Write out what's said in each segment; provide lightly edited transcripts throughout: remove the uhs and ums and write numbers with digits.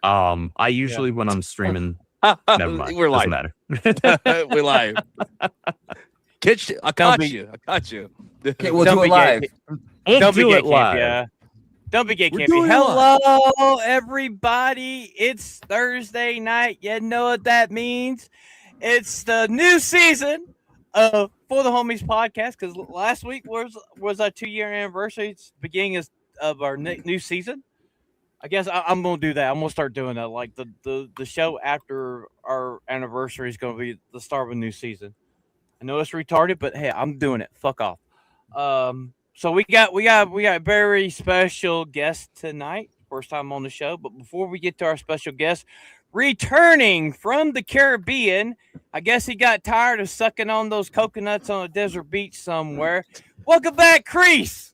I usually when I'm streaming, never mind. We're Doesn't live. matter. We're live. I caught you. Okay, we'll Don't do it be live. gay. We'll Don't be do gay, it live. campy. Don't be gay, We're campy. doing it live. Hello, everybody. It's Thursday night. You know what that means. It's the new season of For the Homies podcast because last week was our 2-year anniversary. It's the beginning of our new season. I guess I'm gonna do that. I'm gonna start doing that. Like the show after our anniversary is gonna be the start of a new season. I know it's retarded, but hey, I'm doing it. Fuck off. So we got a very special guest tonight. First time on the show. But before we get to our special guest, returning from the Caribbean, I guess he got tired of sucking on those coconuts on a desert beach somewhere. Welcome back, Kreese.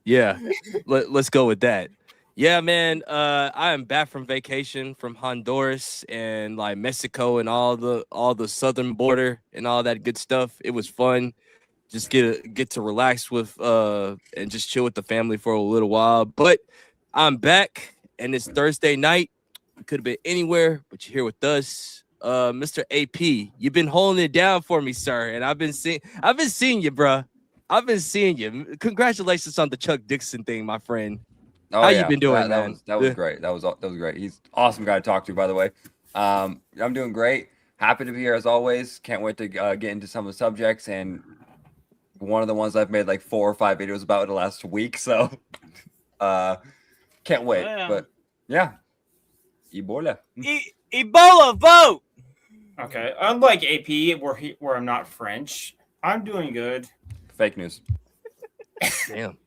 Yeah, let's go with that. Yeah, man. I am back from vacation from Honduras and like Mexico and all the southern border and all that good stuff. It was fun. Just get to relax with and just chill with the family for a little while. But I'm back and it's Thursday night. We could have been anywhere, but you're here with us. Mr. AP, you've been holding it down for me, sir. And I've been seeing you, bro. I've been seeing you. Congratulations on the Chuck Dixon thing, my friend. Oh, How you been doing, man? That was great. That was great. He's an awesome guy to talk to, by the way. I'm doing great. Happy to be here as always. Can't wait to get into some of the subjects, and one of the ones I've made like 4 or 5 videos about in the last week. So can't wait. Yeah. But yeah, Ebola. Ebola vote. Okay, unlike AP, where I'm not French, I'm doing good. Fake news. Damn.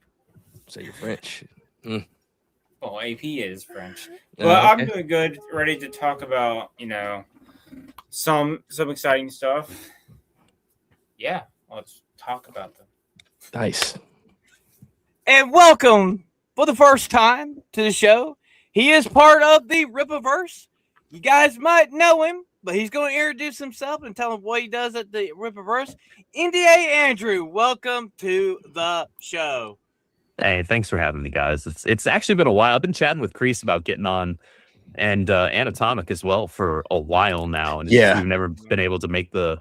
Say you're French. Well, AP is French, Yeah, but I'm okay. doing good. Ready to talk about some exciting stuff. Yeah, let's talk about them. Nice. And welcome for the first time to the show. He is part of the Rippaverse. You guys might know him, but he's going to introduce himself and tell him what he does at the Rippaverse. NDAndrew, welcome to the show. Hey, thanks for having me, guys. It's actually been a while. I've been chatting with Kreese about getting on, and Anatomic as well for a while now, and Yeah. we've never been able to make the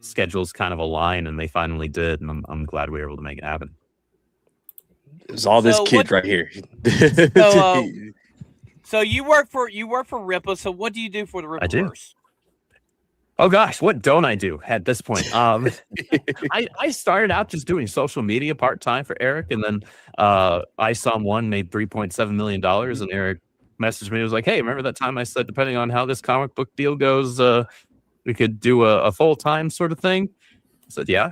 schedules kind of align, and they finally did, and I'm glad we were able to make it happen. It's all this So kid what- right here. So you work for Rippa. So what do you do for the I do. Rippaverse? Oh gosh, what don't I do at this point? I started out just doing social media part-time for Eric, and then I saw one made $3.7 million, and Eric messaged me. He was like, hey, remember that time I said, depending on how this comic book deal goes, we could do a full-time sort of thing? I said, yeah.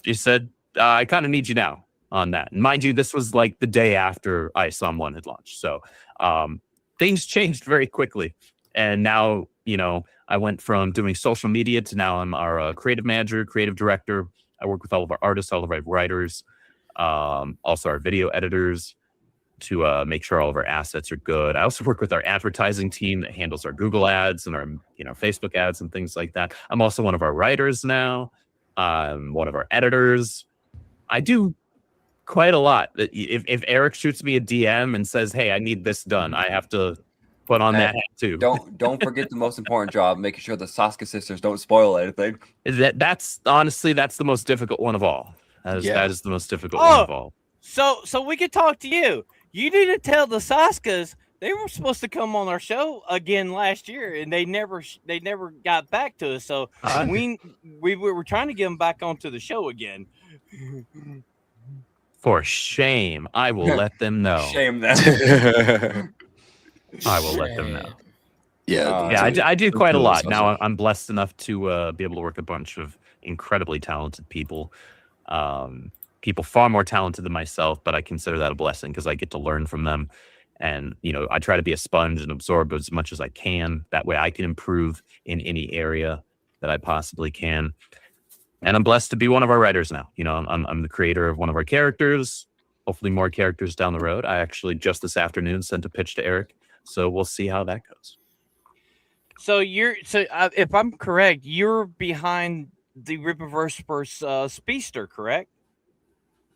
He said, I kind of need you now on that. And mind you, this was like the day after I Saw One had launched. So things changed very quickly. And now, I went from doing social media to now I'm our creative manager, creative director. I work with all of our artists, all of our writers, also our video editors to make sure all of our assets are good. I also work with our advertising team that handles our Google ads and our Facebook ads and things like that. I'm also one of our writers now, one of our editors. I do quite a lot. If Eric shoots me a DM and says, hey, I need this done, I have to put on that hat too. Don't forget the most important job, making sure the Saska sisters don't spoil anything. That's honestly the most difficult one of all. That is the most difficult one of all. So we could talk to you. You need to tell the Saskas they were supposed to come on our show again last year, and they never got back to us. So we were trying to get them back onto the show again. For shame, I will let them know. Shame them. I will let them know. Yeah, I do quite a lot. Now I'm blessed enough to be able to work with a bunch of incredibly talented people. People far more talented than myself, but I consider that a blessing because I get to learn from them. And, I try to be a sponge and absorb as much as I can. That way I can improve in any area that I possibly can. And I'm blessed to be one of our writers now. I'm the creator of one of our characters, hopefully more characters down the road. I actually just this afternoon sent a pitch to Eric. So we'll see how that goes. So if I'm correct, you're behind the Rippaverse for Speedster, correct?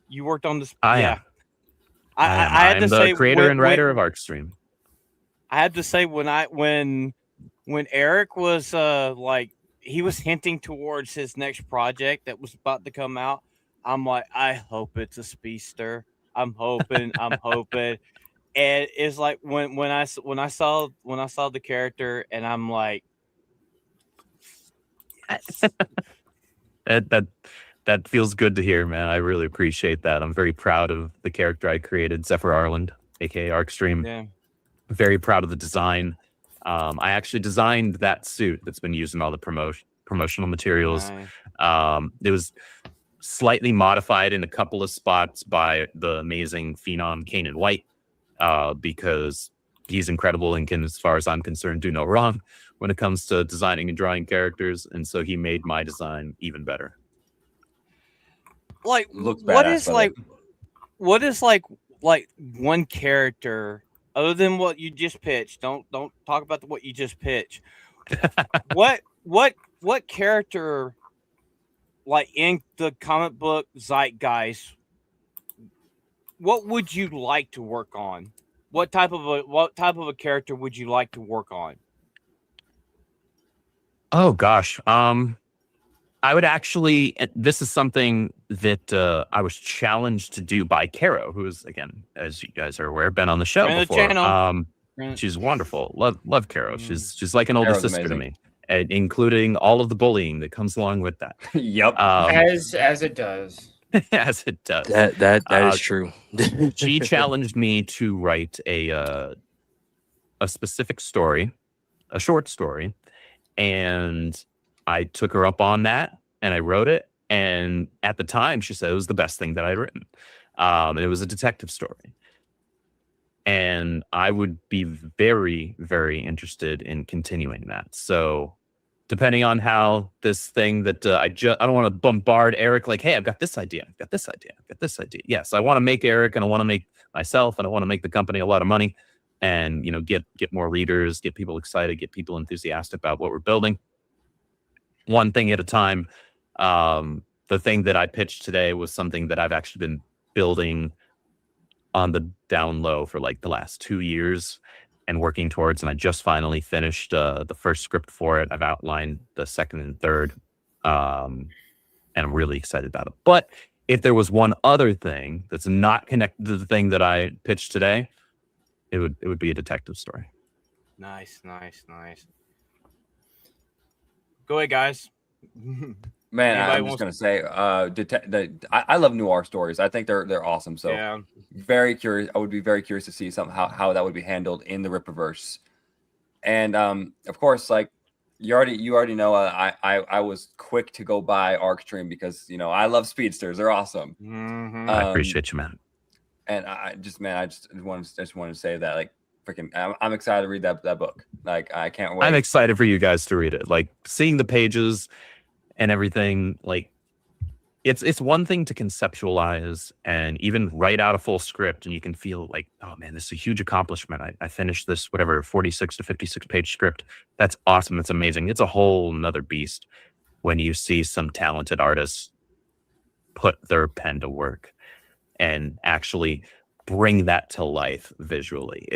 You worked on this. I had I'm to say creator and writer of ArcStream. I have to say when Eric was like he was hinting towards his next project that was about to come out, I'm like, I hope it's a speedster. I'm hoping. And it's like when I saw the character, and I'm like, that feels good to hear, man. I really appreciate that. I'm very proud of the character I created, Zephyr Arland, aka Arcstream. yeah, Very proud of the design. I actually designed that suit that's been used in all the promotional materials. nice. It was slightly modified in a couple of spots by the amazing phenom Kanan White, because he's incredible and can, as far as I'm concerned, do no wrong when it comes to designing and drawing characters. And so he made my design even better. Like, Looks what badass, is by the like one character other than what you just pitched? Don't talk about what you just pitched. what character, like in the comic book zeitgeist, what would you like to work on? What type of a character would you like to work on? Oh gosh. I would actually, this is something that I was challenged to do by Caro, who is, again, as you guys are aware, been on the show Friend of the before. channel. She's wonderful. Love Caro. She's like an older Caro's sister to amazing. me, and including all of the bullying that comes along with that. Yep. As it does. As it does. That is true. She challenged me to write a specific story, a short story, and I took her up on that, and I wrote it. And at the time, she said it was the best thing that I'd written. And it was a detective story. And I would be very, very interested in continuing that. So depending on how this thing that I don't want to bombard Eric like, hey, I've got this idea. I've got this idea. I've got this idea. Yes, I want to make Eric, and I want to make myself, and I want to make the company a lot of money, and, get more readers, get people excited, get people enthusiastic about what we're building. One thing at a time. The thing that I pitched today was something that I've actually been building on the down low for like the last 2 years and working towards, and I just finally finished the first script for it. I've outlined the second and third, and I'm really excited about it. But if there was one other thing that's not connected to the thing that I pitched today, it would be a detective story. Nice. Go ahead, guys. Man, Anybody I'm just wants- gonna say, I love noir stories. I think they're awesome. So Yeah. very curious. I would be very curious to see how that would be handled in the Rippaverse. And of course, like you already know, I was quick to go buy Arcstream because I love speedsters. They're awesome. Mhm. I appreciate you, man. And I just wanted to say that, like, freaking, I'm excited to read that book. Like, I can't wait. I'm excited for you guys to read it. Like, seeing the pages and everything, like, it's one thing to conceptualize and even write out a full script, and you can feel like, oh man, this is a huge accomplishment. I finished this 46 to 56 page script. That's awesome. That's amazing. It's a whole nother beast when you see some talented artists put their pen to work and actually bring that to life visually.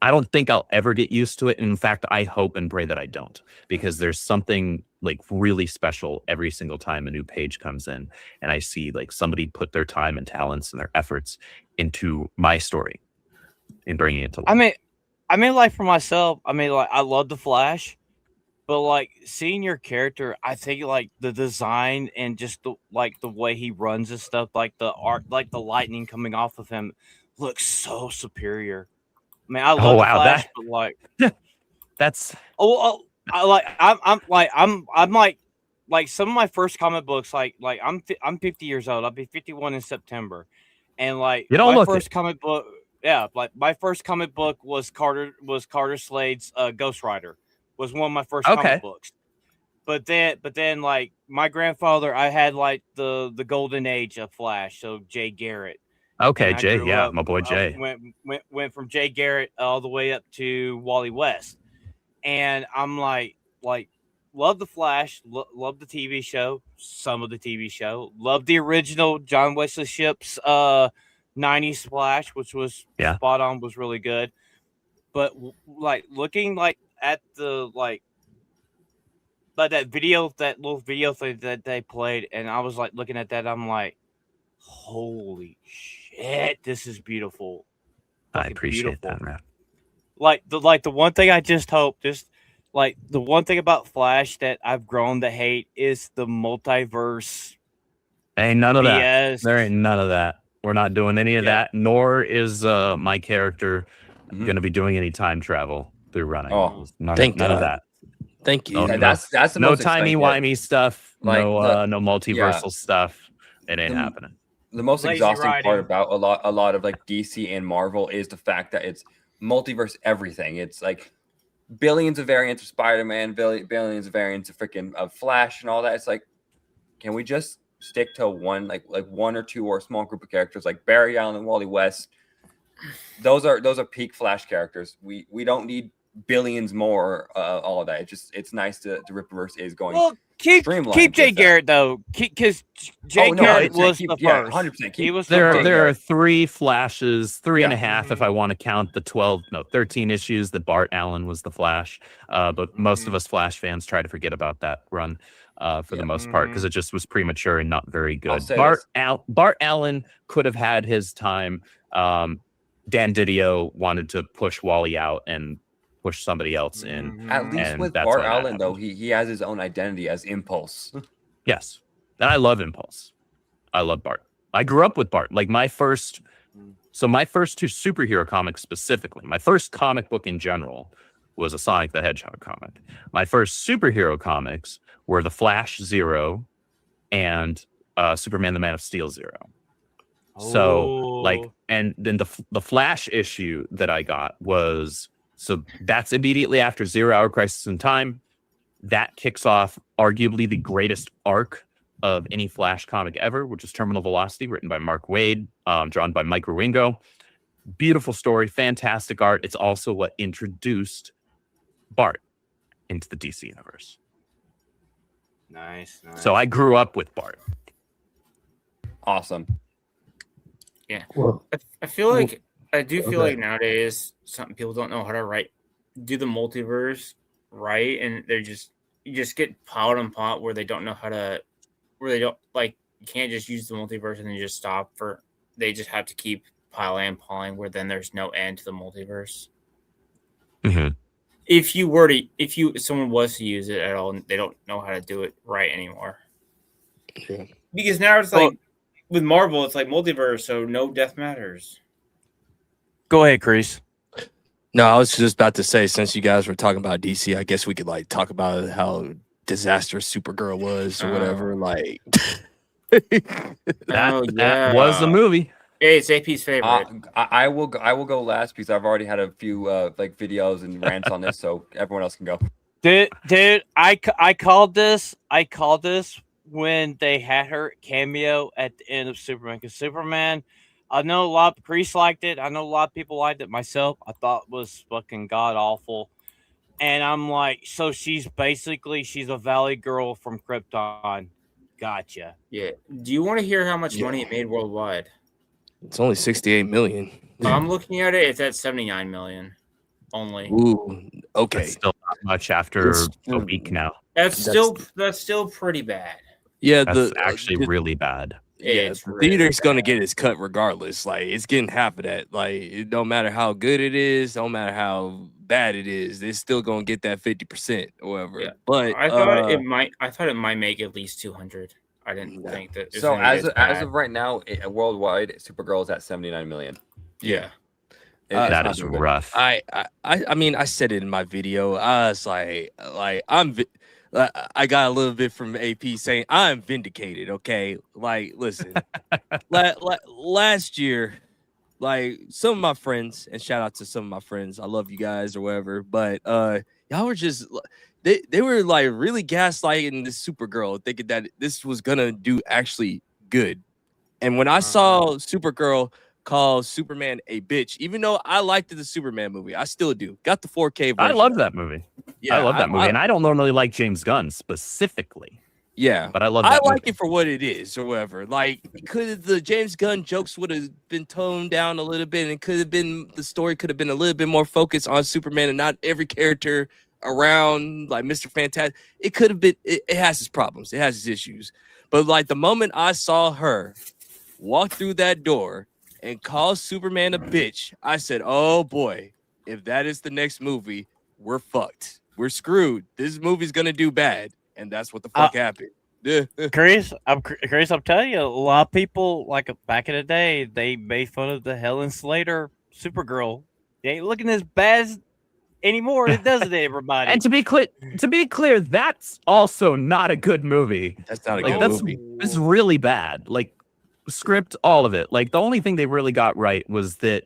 I don't think I'll ever get used to it. In fact, I hope and pray that I don't, because there's something like really special every single time a new page comes in and I see like somebody put their time and talents and their efforts into my story and bringing it to life. I mean, like for myself, like I love the Flash, but like seeing your character, I think like the design and just the way he runs and stuff, like the art, like the lightning coming off of him, looks so superior. I mean, I love the Flash, but like that's I'm like some of my first comic books, like I'm 50 years old. I'll be 51 in September, and like you don't my look first it. comic book, yeah, like my first comic book was Carter Slade's Ghost Rider, was one of my first comic books. But then like my grandfather, I had like the golden age of Flash, so Jay Garrett. Okay, Jay, yeah, my boy Jay. Went from Jay Garrett all the way up to Wally West, and I'm like love the Flash, love the TV show, some of the TV show, love the original John Wesley Shipp's 90s Flash, which was spot on, was really good. but like looking like at the like that little video thing that they played, and I was like looking at that, I'm like, holy shit, this is beautiful. I appreciate that, man. Like the one thing I just hope, just like the one thing about Flash that I've grown to hate is the multiverse. Ain't none of that. BS. There ain't none of that. We're not doing any of that, nor is my character going to be doing any time travel through running. Oh, none thank of God. that. Thank you. No, that's the no most timey exciting. wimey stuff. Like no multiversal stuff. It ain't happening. The most Lazy exhausting writing. part about a lot of like DC and Marvel is the fact that it's multiverse everything. It's like billions of variants of Spider-Man, billions of variants of freaking Flash and all that. It's like, can we just stick to one, like one or two or a small group of characters like Barry Allen and Wally West? Those are peak Flash characters. We don't need billions more. All of that. It's nice to Rippaverse is going. Well, keep Jay with Garrett though, because Jay Garrett was the first. 100%. He was There are 3 Flashes, 3 and a Yeah. half if I want to count the 13 issues that Bart Allen was the Flash. But most of us Flash fans try to forget about that run for the most part because it just was premature and not very good. Bart Allen could have had his time. Dan Didio wanted to push Wally out and push somebody else in. At least and with that's Bart when that Allen, though, happened. he has his own identity as Impulse. Yes. And I love Impulse. I love Bart. I grew up with Bart. Like my first 2 superhero comics specifically, my first comic book in general was a Sonic the Hedgehog comic. My first superhero comics were The Flash 0 and Superman the Man of Steel 0. So like, and then the Flash issue that I got was, so that's immediately after 0 Hour Crisis in Time. That kicks off arguably the greatest arc of any Flash comic ever, which is Terminal Velocity, written by Mark Waid, drawn by Mike Ruingo. Beautiful story, fantastic art. It's also what introduced Bart into the DC universe. Nice. So I grew up with Bart. Awesome. Yeah. Well, I feel like I do feel Okay. like nowadays some people don't know how to do the multiverse right, and you just get piled on pot where they don't know how to, where they don't like, you can't just use the multiverse and then just stop for, they just have to keep piling and piling where then there's no end to the multiverse. Mm-hmm. If someone was to use it at all, they don't know how to do it right anymore. Yeah. Because now it's like with Marvel, it's like multiverse, so no death matters. Go ahead, Kreese. No, I was just about to say, since you guys were talking about DC, I guess we could like talk about how disastrous Supergirl was or whatever. Like That was a movie. Hey, it's AP's favorite. I will go last because I've already had a few like videos and rants on this, so everyone else can go. Dude, I called this. I called this when they had her cameo at the end of Superman. Because Superman, I know a lot of Kreese liked it. I know a lot of people liked it. Myself, I thought was fucking god awful. And I'm like, so she's a Valley girl from Krypton. Gotcha. Yeah. Do you want to hear how much money it made worldwide? it's only 68 million. I'm looking at it. It's at 79 million only. Ooh, okay. That's still not much after It's- a week now. That's still pretty bad. Yeah, That's actually really bad. Yeah, It's the really theater's gonna bad. get its cut regardless. Like it's getting half of that. Like it don't matter how good it is, don't matter how bad it is, it's still gonna get that 50% or whatever. Yeah. But I thought it might make at least 200. I didn't think that. So as of right now, worldwide, Supergirl is at 79 million. yeah. That is rough. I mean, I said it in my video. I was like I got a little bit from AP saying I'm vindicated. Okay, like listen, last year, like some of my friends, and shout out to some of my friends, I love you guys or whatever, but y'all were just they were like really gaslighting this Supergirl, thinking that this was gonna do actually good. And when I saw Supergirl call Superman a bitch, even though I liked the Superman movie, I still do. Got the 4K version. I love that movie. Yeah, I love that movie, and I don't normally like James Gunn specifically. Yeah, But I love I that like movie. it for what it is, or whatever. Like, could the James Gunn jokes would have been toned down a little bit, and it could have been the story could have been a little bit more focused on Superman and not every character around like Mr. Fantastic. It could have been. It has its problems. It has its issues. But like the moment I saw her walk through that door and call Superman a bitch, I said, "Oh boy, if that is the next movie, we're fucked. We're screwed. This movie's gonna do bad." And that's what the fuck happened. Yeah. Chris, I'm telling you, a lot of people like back in the day, they made fun of the Helen Slater Supergirl. They ain't looking as bad anymore. It doesn't, everybody. And to be clear, that's also not a good movie. That's not a Like good that's movie. it's really bad. Like script, all of it. Like the only thing they really got right was that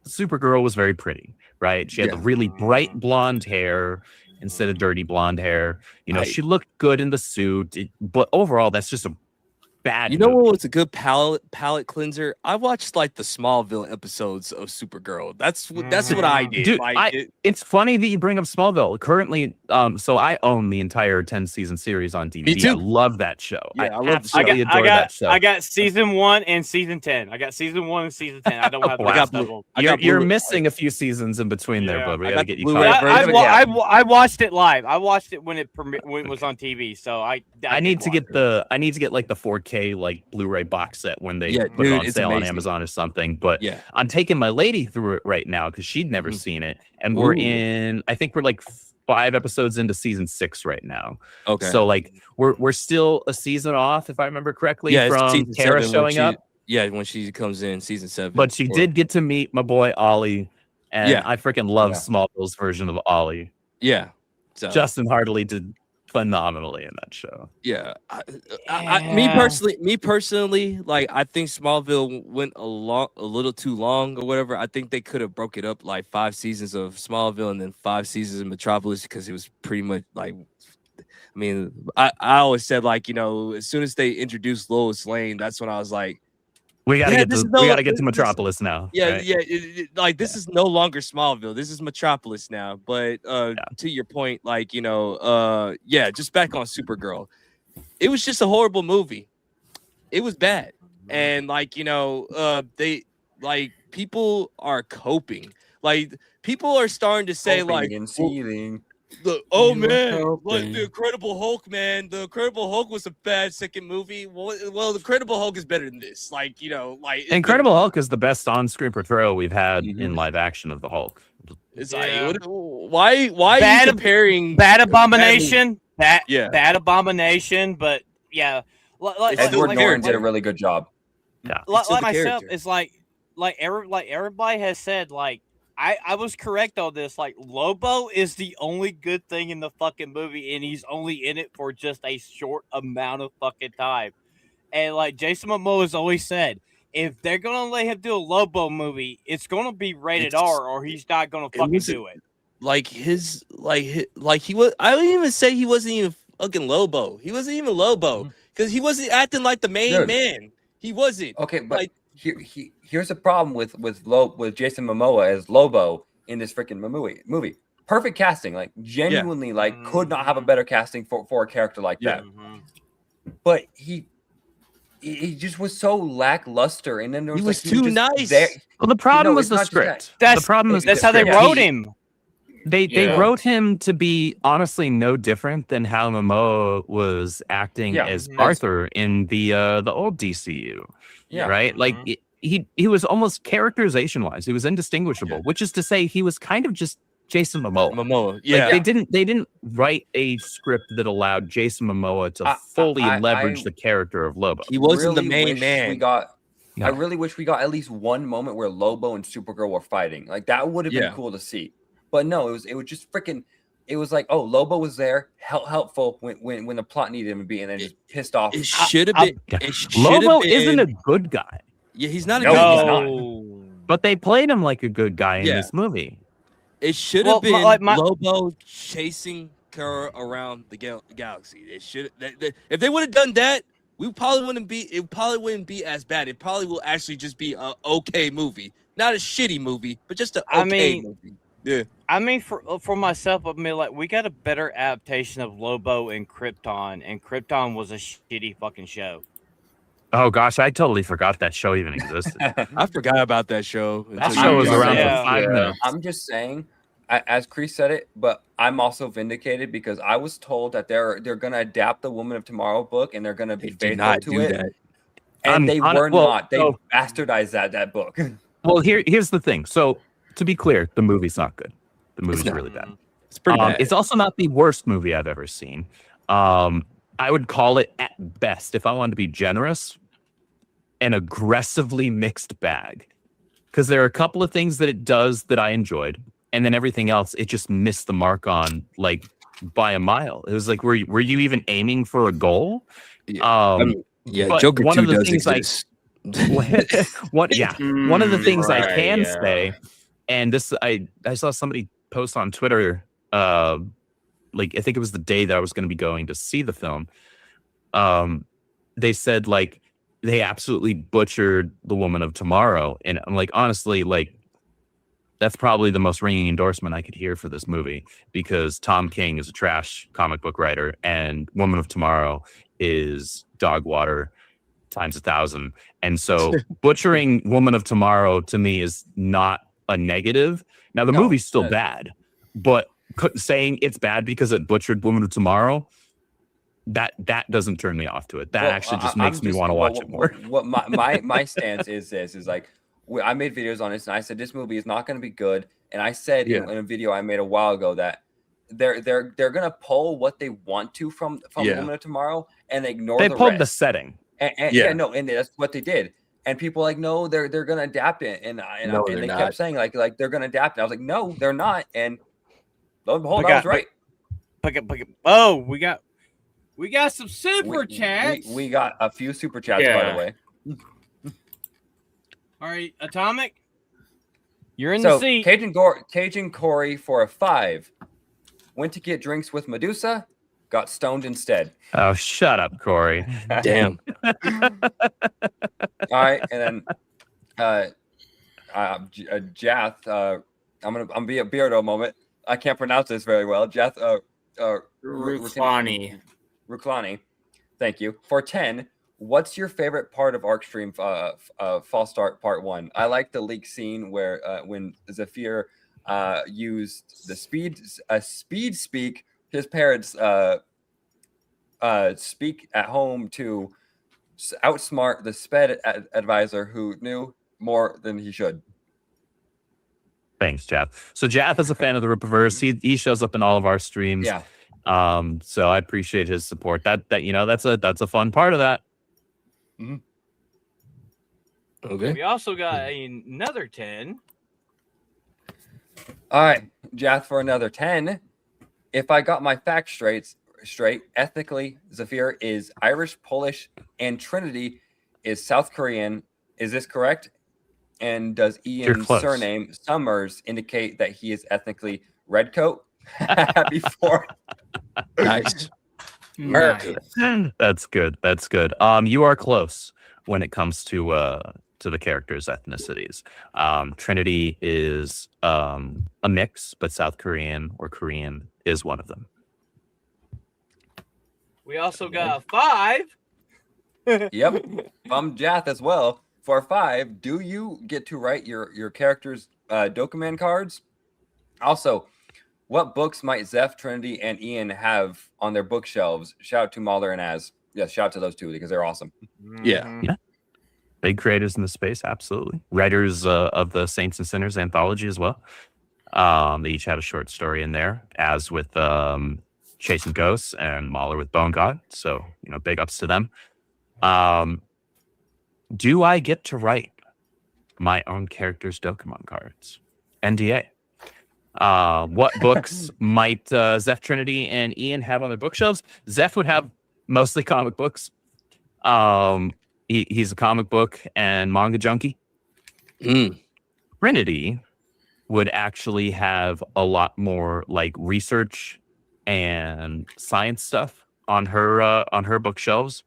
Supergirl was very pretty, right? She had the really bright blonde hair instead of dirty blonde hair. You know, she looked good in the suit, but overall, that's just a bad. You know movie. what was a good palate cleanser? I watched like the Smallville episodes of Supergirl. That's what I did. Dude, Like, it's funny that you bring up Smallville. Currently, so I own the entire 10-season series on DVD. Me too. I love that show. Yeah, I love the show. absolutely adore that show. I got season 1 and season 10. I got season 1 and season 10. I don't have the Wow. rest of them. You're missing a few seasons in between there, bud. We gotta get you Blu-ray caught up. version. I watched it live. I watched it when it was on TV. So I need to get like the 4K like Blu-ray box set when they put it on it's sale on amazing. Amazon or something. But Yeah. I'm taking my lady through it right now because she'd never seen it, and I think we're like 5 episodes into season 6 right now. Okay. So like we're still a season off, if I remember correctly, it's from season Tara 7 showing up. Yeah, when she comes in season 7. But she did get to meet my boy Ollie, and I freaking love Smallville's version of Ollie. Yeah. So Justin Hartley did phenomenally in that show. yeah, me personally, like I think Smallville went a little too long or whatever. I think they could have broke it up like 5 seasons of Smallville and then 5 seasons of Metropolis because it was pretty much like. I mean, I always said like as soon as they introduced Lois Lane, that's when I was like, we gotta get to Metropolis now. Yeah, right? like this is no longer Smallville. This is Metropolis now. But to your point, like just back on Supergirl, it was just a horrible movie. It was bad, and they like people are coping. Like people are starting to say like and seething. like the Incredible Hulk, man. The Incredible Hulk was a bad second movie. Well, the Incredible Hulk is better than this. Incredible Hulk is the best on-screen portrayal we've had in live action of the Hulk. It's like, why are you comparing Bad Abomination? Bad Abomination, but Edward Norton did a really good job. Yeah, like myself, it's like everybody has said, like I was correct on this. Like Lobo is the only good thing in the fucking movie, and he's only in it for just a short amount of fucking time. And like Jason Momoa has always said, if they're gonna let him do a Lobo movie, it's gonna be rated R, or he's not gonna fucking do it. He was. I don't even say he wasn't even fucking Lobo. He wasn't even Lobo because he wasn't acting like the main man. He wasn't. Okay, but here's the problem with Jason Momoa as Lobo in this freaking movie. Perfect casting, like genuinely, could not have a better casting for a character like that. But he just was so lackluster, and then there was, he was too nice. Well, the problem was the script. That's how they wrote him. They wrote him to be honestly no different than how Momoa was acting as Arthur in the old DCU. Yeah. Right? Like he was almost characterization wise, he was indistinguishable, which is to say he was kind of just Jason Momoa. Yeah. Like they didn't write a script that allowed Jason Momoa to fully leverage the character of Lobo. He wasn't the main man. I really wish we got at least one moment where Lobo and Supergirl were fighting. Like that would have been cool to see. But no, it was just freaking. It was like, oh, Lobo was there, helpful when the plot needed him to be, and then just pissed off. It should have been. Lobo isn't a good guy. Yeah, he's not a good guy. No. But they played him like a good guy in this movie. It should have been Lobo chasing her around the galaxy. It should. If they would have done that, we probably wouldn't be. It probably wouldn't be as bad. It probably will actually just be a okay movie, not a shitty movie, but just an okay movie. Yeah. I mean, for myself, I mean, like we got a better adaptation of Lobo and Krypton, and Krypton was a shitty fucking show. Oh gosh, I totally forgot that show even existed. I forgot about that show. That until show you was brought it around up. for Yeah. 5 minutes. I'm just saying, as Kreese said it, but I'm also vindicated because I was told that they're gonna adapt the Woman of Tomorrow book and they're gonna be They did faithful not to do it, that. and they were well, not. They so- bastardized that book. Well, here's the thing. So to be clear, the movie's not good. The movie's not. really bad. It's pretty bad. It's also not the worst movie I've ever seen. I would call it at best, if I wanted to be generous, an aggressively mixed bag. Because there are a couple of things that it does that I enjoyed, and then everything else it just missed the mark on, like by a mile. It was like, were you even aiming for a goal? Yeah. Yeah, but Joker one 2 of the does things I- exist. one of the things I Right, can yeah. say, and this I saw somebody post on Twitter, like I think it was the day that I was going to be going to see the film. They said like they absolutely butchered The Woman of Tomorrow, and I'm like, honestly, like that's probably the most ringing endorsement I could hear for this movie, because Tom King is a trash comic book writer and Woman of Tomorrow is dog water times 1,000. And so butchering Woman of Tomorrow to me is not a negative. Now the No, movie's still no. bad, but saying it's bad because it butchered Woman of Tomorrow, that doesn't turn me off to it. That Well, actually just I'm makes me want to watch it more. What my stance is like, I made videos on this and I said this movie is not going to be good, and I said Yeah. in a video I made a while ago that they're going to pull what they want to from Yeah. Woman of Tomorrow and ignore They the pulled the rest. setting. And Yeah. and that's what they did. And people like, no, they're going to adapt it, and No, and they're they not. kept saying like they're going to adapt it. I was like, no, they're not, and lo and behold, But I was God, right. Oh, we got some super chats. We got a few super chats, by Yeah. the way. All right, Atomic, you're in So the seat. Cajun Corey for a 5. Went to get drinks with Medusa, got stoned instead. Oh, shut up, Corey. Damn. All right, and then Jath. I'm gonna be a Beardo moment. I can't pronounce this very well. Jath. Ruklani. Thank you for 10. What's your favorite part of Arcstream False Start Part 1? I like the leak scene where when Zephyr used the speed speak his parents speak at home to outsmart the sped advisor who knew more than he should. Thanks, Jath. So Jath is a fan of the Rippaverse. He shows up in all of our streams. Yeah. So I appreciate his support. That that's a fun part of that. Okay. We also got another 10. All right, Jath for another 10. If I got my facts straight, ethnically, Zephyr is Irish, Polish, and Trinity is South Korean. Is this correct? And does Ian's close. surname Summers indicate that he is ethnically redcoat? Happy 4th. Nice. Nice. That's good. That's good. You are close when it comes to the characters' ethnicities. Trinity is a mix, but South Korean or Korean is one of them. We also got a 5. Yep. I'm Jath as well. For 5, do you get to write your character's Dokuman cards? Also, what books might Zeph, Trinity, and Ian have on their bookshelves? Shout out to Mahler and Az. Yes, shout out to those two because they're awesome. Yeah. Big creators in the space, absolutely. Writers of the Saints and Sinners anthology as well. They each had a short story in there, as with Chasing Ghosts and Mahler with Bone God. So, big ups to them. Do I get to write my own character's Dokemon cards? NDA. What books might Zeph, Trinity, and Ian have on their bookshelves? Zeph would have mostly comic books. He's a comic book and manga junkie. Trinity would actually have a lot more like research and science stuff on her bookshelves.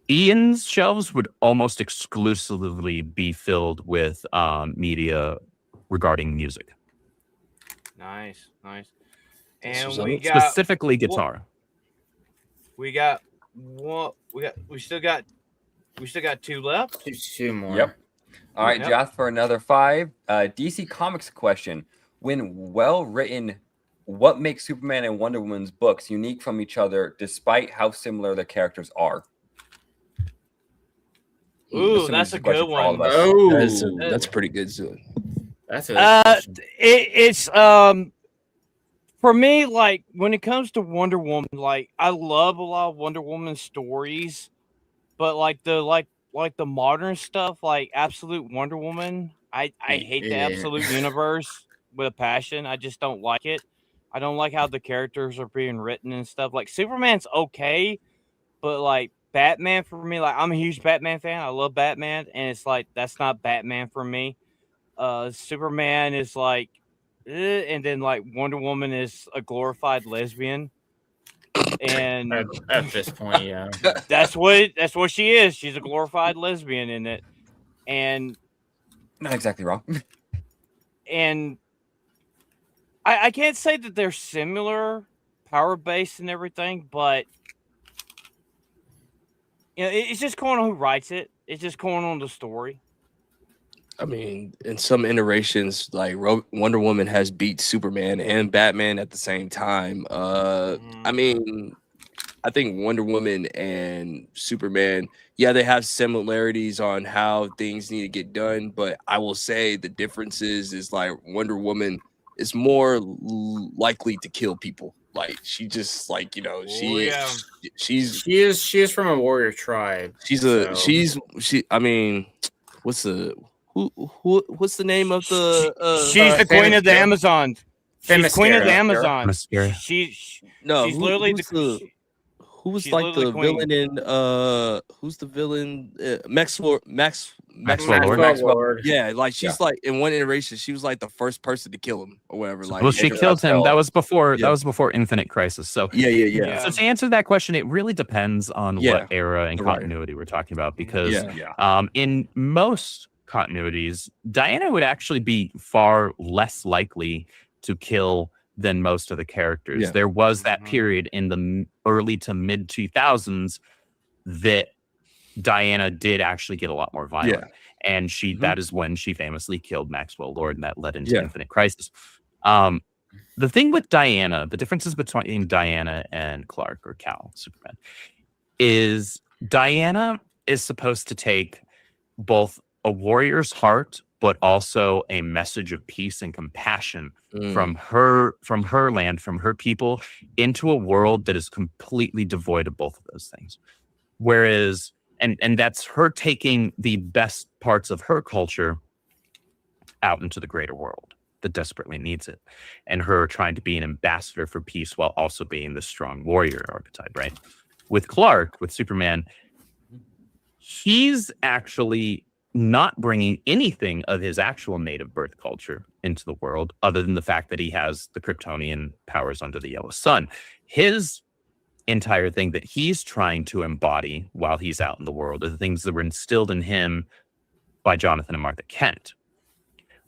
Ian's shelves would almost exclusively be filled with media regarding music. Nice. That's And what's we up. got Specifically guitar. we got we still got 2 left. Two more. Yep. All right, Yep. Joth, for another 5. DC Comics question. When well written, what makes Superman and Wonder Woman's books unique from each other despite how similar the characters are? Ooh, Assuming that's it's a question good for all of one. us. Oh, That's pretty good. Too. that's a good question. It's for me, like when it comes to Wonder Woman, like I love a lot of Wonder Woman stories, but like the modern stuff, like Absolute Wonder Woman, I hate the Yeah. Absolute Universe with a passion. I just don't like it. I don't like how the characters are being written and stuff. Like Superman's okay, but like Batman for me, like I'm a huge Batman fan. I love Batman, and it's like that's not Batman for me. Superman is like, and then like Wonder Woman is a glorified lesbian, and At this point, yeah. that's what she is. She's a glorified lesbian in it, and Not exactly wrong. and I can't say that they're similar power based and everything, but it's just going on who writes it. It's just going on the story. I mean, in some iterations, like Wonder Woman has beat Superman and Batman at the same time. I mean, I think Wonder Woman and Superman, yeah, they have similarities on how things need to get done, but I will say the differences is like Wonder Woman is more likely to kill people. Like she just like she is from a warrior tribe. I mean, what's the name of the she's the queen of the Themyscira. Amazons. She's queen of the Amazons. Themyscira. She's who, literally who was she's like literally the queen. villain in who's the villain Maxwell Lord. Lord. yeah, like she's like in one iteration she was like the first person to kill him or whatever, like Well, she killed him. That was before Infinite Crisis. So yeah. So to answer that question, it really depends on what era and Right. continuity we're talking about, because Yeah. in most continuities, Diana would actually be far less likely to kill than most of the characters. Yeah. There was that period in the early to mid 2000s that Diana did actually get a lot more violent. And that is when she famously killed Maxwell Lord, and that led into Infinite Crisis. The thing with Diana, the differences between Diana and Clark or Cal, Superman, is Diana is supposed to take both a warrior's heart, but also a message of peace and compassion from her land, from her people, into a world that is completely devoid of both of those things. Whereas, and that's her taking the best parts of her culture out into the greater world that desperately needs it, and her trying to be an ambassador for peace while also being the strong warrior archetype, right? With Clark, with Superman, he's actually not bringing anything of his actual native birth culture into the world, other than the fact that he has the Kryptonian powers under the yellow sun. His entire thing that he's trying to embody while he's out in the world are the things that were instilled in him by Jonathan and Martha Kent,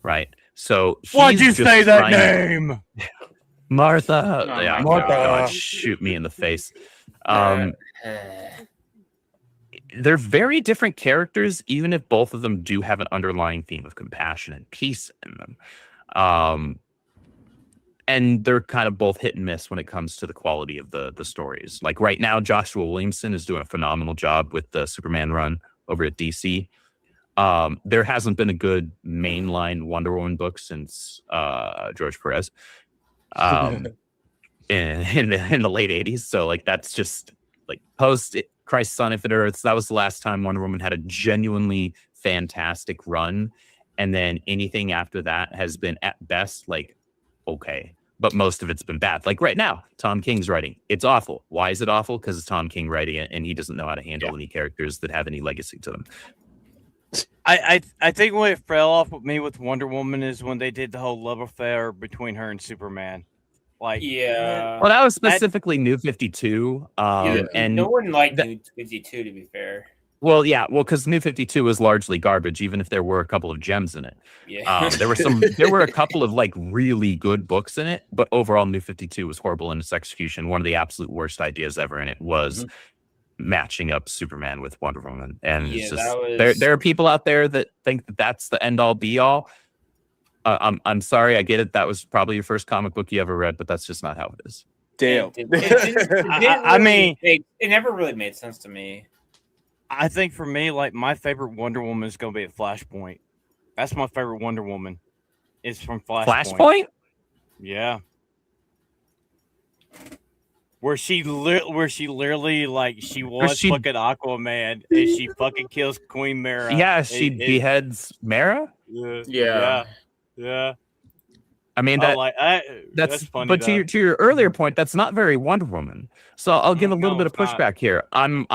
right? So why'd you just say that trying- name? Martha. Oh Yeah, my God, shoot me in the face. They're very different characters, even if both of them do have an underlying theme of compassion and peace in them. And they're kind of both hit and miss when it comes to the quality of the stories. Like right now, Joshua Williamson is doing a phenomenal job with the Superman run over at DC. There hasn't been a good mainline Wonder Woman book since George Perez in the late 80s. So like that's just like post Crisis on Infinite Earths. That was the last time Wonder Woman had a genuinely fantastic run. And then anything after that has been at best like okay. But most of it's been bad. Like right now, Tom King's writing. It's awful. Why is it awful? Because it's Tom King writing it, and he doesn't know how to handle any characters that have any legacy to them. I think what it fell off with me with Wonder Woman is when they did the whole love affair between her and Superman. Like, Well, that was specifically New 52. And no one liked New 52, to be fair. Well, yeah, well, because New 52 was largely garbage, even if there were a couple of gems in it. Yeah. There were a couple of like really good books in it, but overall, New 52 was horrible in its execution. One of the absolute worst ideas ever in it was matching up Superman with Wonder Woman, and it's Yeah, just that was. there are people out there that think that that's the end all be all. I'm sorry, I get it. That was probably your first comic book you ever read, but that's just not how it is. Damn. It didn't I mean, it never really made sense to me. I think for me, like my favorite Wonder Woman is gonna be at Flashpoint. That's my favorite Wonder Woman. Is from Flashpoint? Yeah. Where she literally like she was fucking Aquaman and she fucking kills Queen Mara. Yeah, she beheads Mara. Yeah. I mean that's funny. But to your earlier point, that's not very Wonder Woman. So I'll give a little bit of pushback here. I'm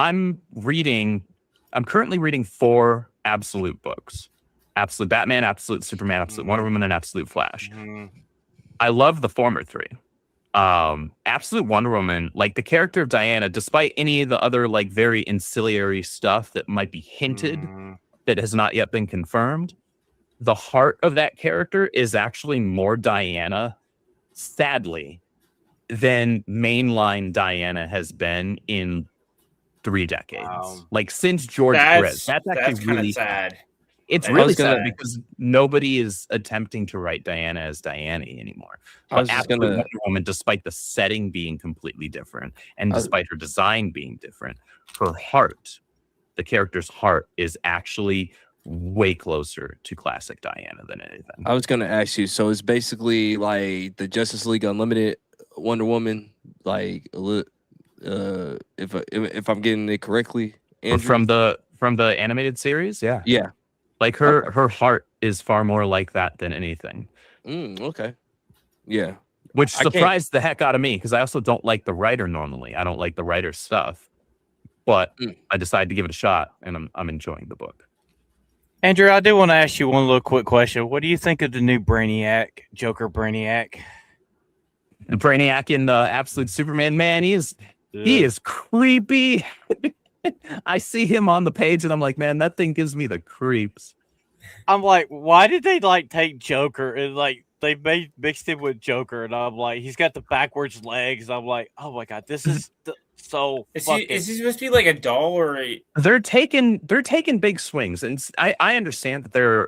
currently reading 4 Absolute books: Absolute Batman, Absolute Superman, Absolute Wonder Woman, and Absolute Flash. I love the former 3. Absolute Wonder Woman, like the character of Diana, despite any of the other like very ancillary stuff that might be hinted that has not yet been confirmed, the heart of that character is actually more Diana, sadly, than mainline Diana has been in 3 decades. Wow. Like since George Perez. That's actually really sad. It's really sad because nobody is attempting to write Diana as Diana anymore. But Wonder Woman, despite the setting being completely different and despite her design being different, her heart, the character's heart, is actually way closer to classic Diana than anything. I was gonna ask you, so it's basically like the Justice League Unlimited Wonder Woman, like if I'm getting it correctly, Andrew? From the animated series, yeah. Like her heart is far more like that than anything. Okay. Yeah. Which surprised the heck out of me because I also don't like the writer normally. I don't like the writer's stuff. But I decided to give it a shot and I'm enjoying the book. Andrew, I do want to ask you one little quick question. What do you think of the new Brainiac, Joker Brainiac? The Brainiac in the Absolute Superman, man, he is creepy. I see him on the page and I'm like, man, that thing gives me the creeps. I'm like, why did they like take Joker and like they mixed him with Joker? And I'm like, he's got the backwards legs. I'm like, oh my god, this is so. Is he supposed to be like a doll or a? They're taking big swings, and I understand that the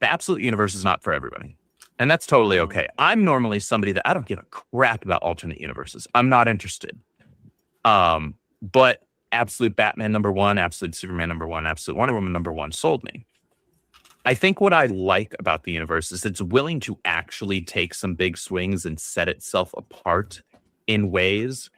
Absolute Universe is not for everybody, and that's totally okay. I'm normally somebody that I don't give a crap about alternate universes. I'm not interested. But Absolute Batman #1, Absolute Superman #1, Absolute Wonder Woman #1 sold me. I think what I like about the universe is it's willing to actually take some big swings and set itself apart in ways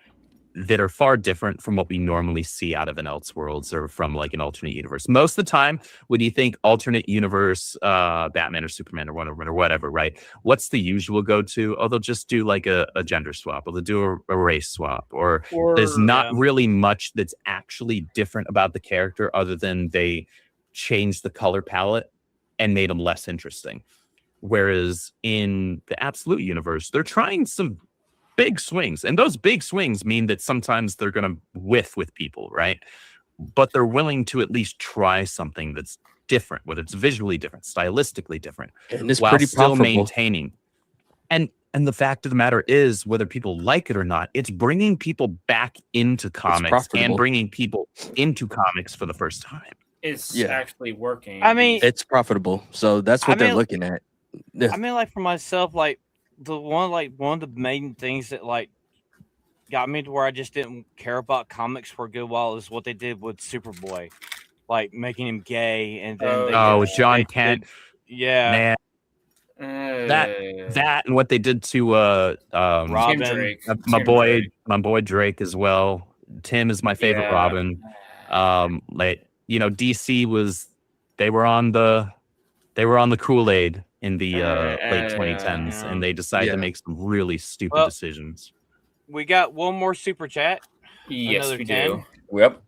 that are far different from what we normally see out of an Elseworlds or from like an alternate universe. Most of the time, when you think alternate universe, Batman or Superman or Wonder Woman or whatever, right? What's the usual go-to? Oh, they'll just do like a gender swap, or they'll do a race swap, or there's not really much that's actually different about the character other than they changed the color palette and made them less interesting. Whereas in the Absolute Universe, they're trying some big swings, and those big swings mean that sometimes they're going to whiff with people, right? But they're willing to at least try something that's different, whether it's visually different, stylistically different, and it's while pretty still profitable. maintaining. And the fact of the matter is, whether people like it or not, it's bringing people back into comics and bringing people into comics for the first time. It's actually working. I mean, it's profitable, so that's what they're looking at. I mean, like for myself, like one of the main things that like got me to where I just didn't care about comics for a good while is what they did with Superboy, like making him gay, and then with John Kent, man, that and what they did to Robin, Drake. my boy Drake as well. Tim is my favorite Robin. DC they were on the Kool-Aid in the late 2010s, and they decided to make some really stupid decisions. We got one more super chat. Yes, another we 10. do. Yep.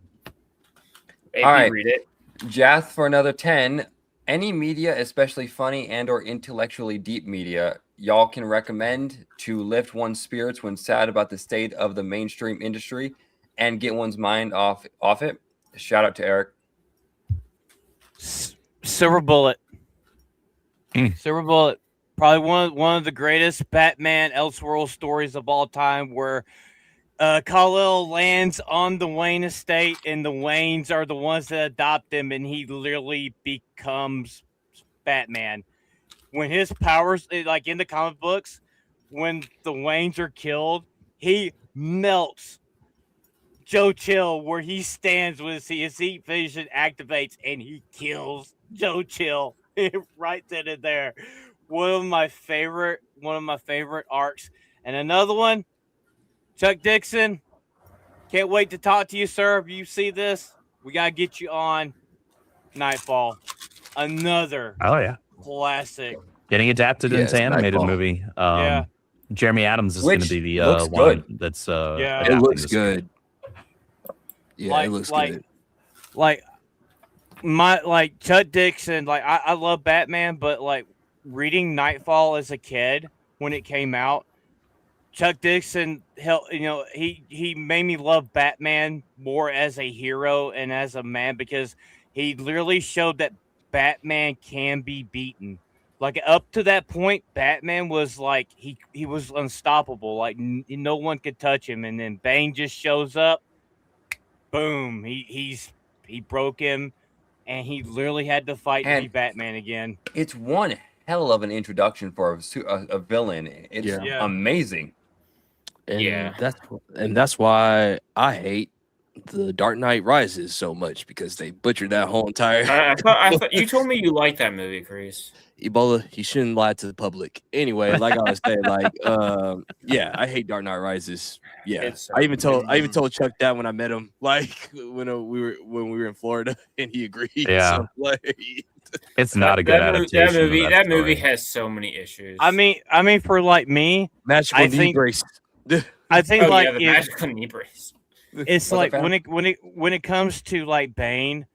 AP, All right. read it. Jath for another 10. Any media, especially funny and or intellectually deep media, y'all can recommend to lift one's spirits when sad about the state of the mainstream industry and get one's mind off it? Shout out to Eric. Silver Bullet. Silver Bullet. Probably one of the greatest Batman Elseworld stories of all time, where Kal-El lands on the Wayne estate, and the Waynes are the ones that adopt him, and he literally becomes Batman. When his powers, like in the comic books, when the Waynes are killed, he melts Joe Chill where he stands with his heat vision activates, and he kills Joe Chill right then and there. One of my favorite arcs. And another one, Chuck Dixon. Can't wait to talk to you, sir. If you see this, we gotta get you on Nightfall. Another classic. Getting adapted into animated Nightfall. movie. Yeah. Jeremy Adams is going to be the looks one good. that's Yeah. It adapting looks this. good. Yeah, it looks good. Like Chuck Dixon, like I love Batman, but like reading Nightfall as a kid when it came out, Chuck Dixon helped, he made me love Batman more as a hero and as a man, because he literally showed that Batman can be beaten. Like up to that point, Batman was like he was unstoppable. Like no one could touch him, and then Bane just shows up. Boom! He broke him, and he literally had to fight to be Batman again. It's one hell of an introduction for a villain. It's amazing. And that's why I hate the Dark Knight Rises so much, because they butchered that whole entire. I thought you told me you liked that movie, Kreese. Ebola, you shouldn't lie to the public. Anyway, like I was saying, I hate Dark Knight Rises. Yeah, I even told Chuck that when I met him, like when we were in Florida, and he agreed. Yeah, so, it's not a good adaptation. That movie has so many issues. I mean, for like me, magical knee brace. I think the magical knee brace. It's like when it comes to like Bane,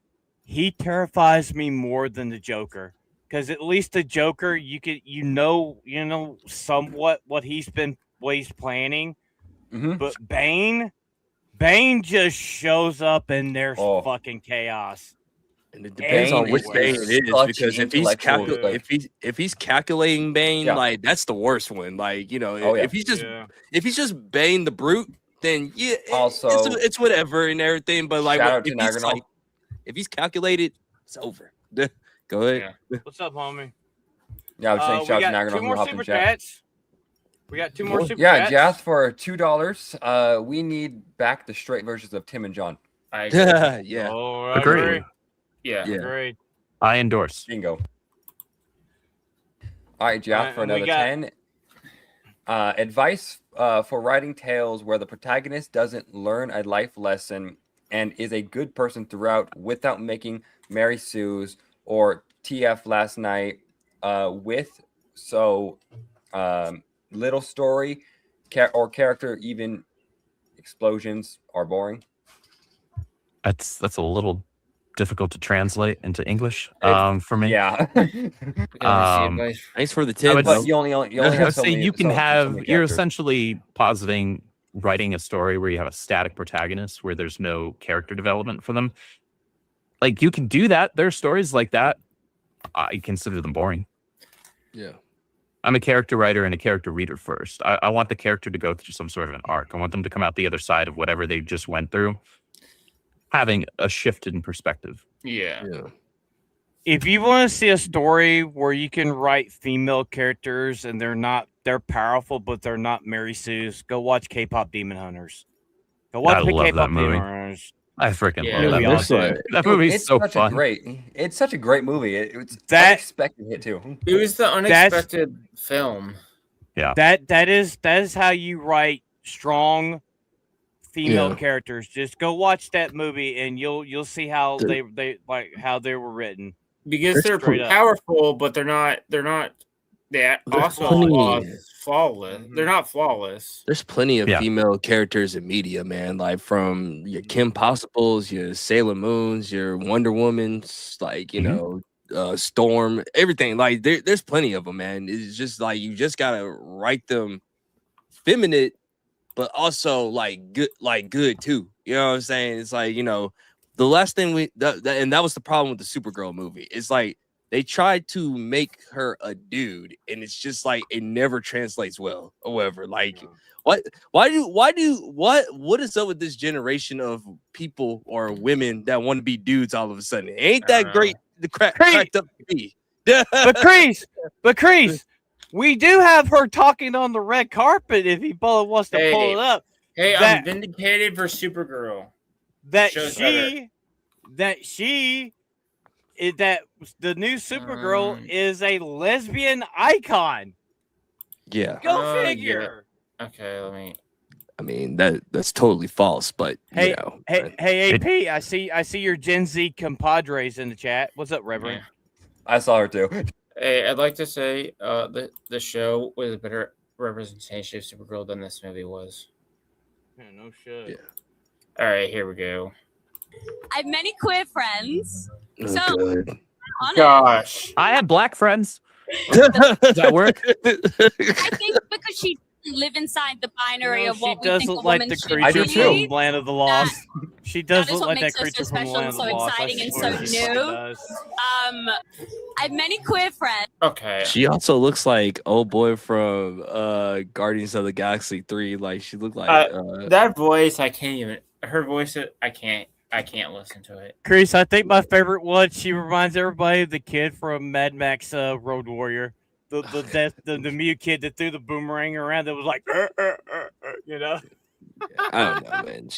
he terrifies me more than the Joker. Because at least the Joker, you know somewhat what he's planning, but Bane just shows up and there's fucking chaos. And it depends on which Bane it is, because if he's calculating Bane, like that's the worst one. Like if he's just Bane the brute, then it's whatever and everything. But like if he's calculated, it's over. Go ahead. Yeah. What's up, homie? Yeah, I was saying shout out to two more super chats. We got two more super chats. chats. Yeah, Jath for $2. We need back the straight versions of Tim and John. I agree. Yeah. Oh, I agree. Yeah. Agreed. I endorse. Bingo. All right, Jath for another 10. Advice for writing tales where the protagonist doesn't learn a life lesson and is a good person throughout without making Mary Sue's or TF last night with little story or character, even explosions are boring. That's a little difficult to translate into English for me. Yeah. Thanks for the tip. But you only have so many, you can you're essentially positing writing a story where you have a static protagonist where there's no character development for them. Like you can do that. There are stories like that. I consider them boring. Yeah. I'm a character writer and a character reader first. I want the character to go through some sort of an arc. I want them to come out the other side of whatever they just went through, having a shift in perspective. Yeah. If you want to see a story where you can write female characters and they're powerful, but they're not Mary Sue's, go watch K-pop Demon Hunters. Go watch K-pop Demon Hunters. I freaking love that movie. That movie's so fun. It's such a great movie. It's unexpected hit too. It was the unexpected film. Yeah. That is how you write strong female characters. Just go watch that movie and you'll see how they were written. Because they're powerful, but they're not they also flawless. They're not flawless. There's plenty of female characters in media, man. Like from your Kim Possibles, your Sailor Moons, your Wonder Womans, like Storm, everything. Like there's plenty of them, man. It's just like you just gotta write them feminine, but also like good too. You know what I'm saying? It's like the last thing and that was the problem with the Supergirl movie. It's like they tried to make her a dude, and it's just like it never translates well. However, like what is up with this generation of people or women that want to be dudes all of a sudden? Ain't that great? The cracked up to be. But Kreese, we do have her talking on the red carpet if he wants to pull it up. Hey, I'm vindicated for Supergirl. That the new Supergirl is a lesbian icon. Yeah. Go figure. Yeah. Okay, I mean that's totally false, but hey, you know. Hey, AP, I see your Gen Z compadres in the chat. What's up, Reverend? Yeah. I saw her too. Hey, I'd like to say the show was a better representation of Supergirl than this movie was. Yeah, no shit. Yeah. All right, here we go. I have many queer friends. Oh, good. Gosh. I have black friends. Does that work? I think because she doesn't live inside the binary of what we think a woman the should creature be. from Land of the Lost. She does that is look what like that makes her creature so from special Land and of so the Lost. exciting and swear so she fucking new. does. I have many queer friends. Okay. She also looks like old boy from Guardians of the Galaxy 3. Like she looked like that voice. I can't even. Her voice. I can't listen to it. Kreese, I think my favorite one. She reminds everybody of the kid from Mad Max Road Warrior. The mute kid that threw the boomerang around that was like, you know. I don't know, man.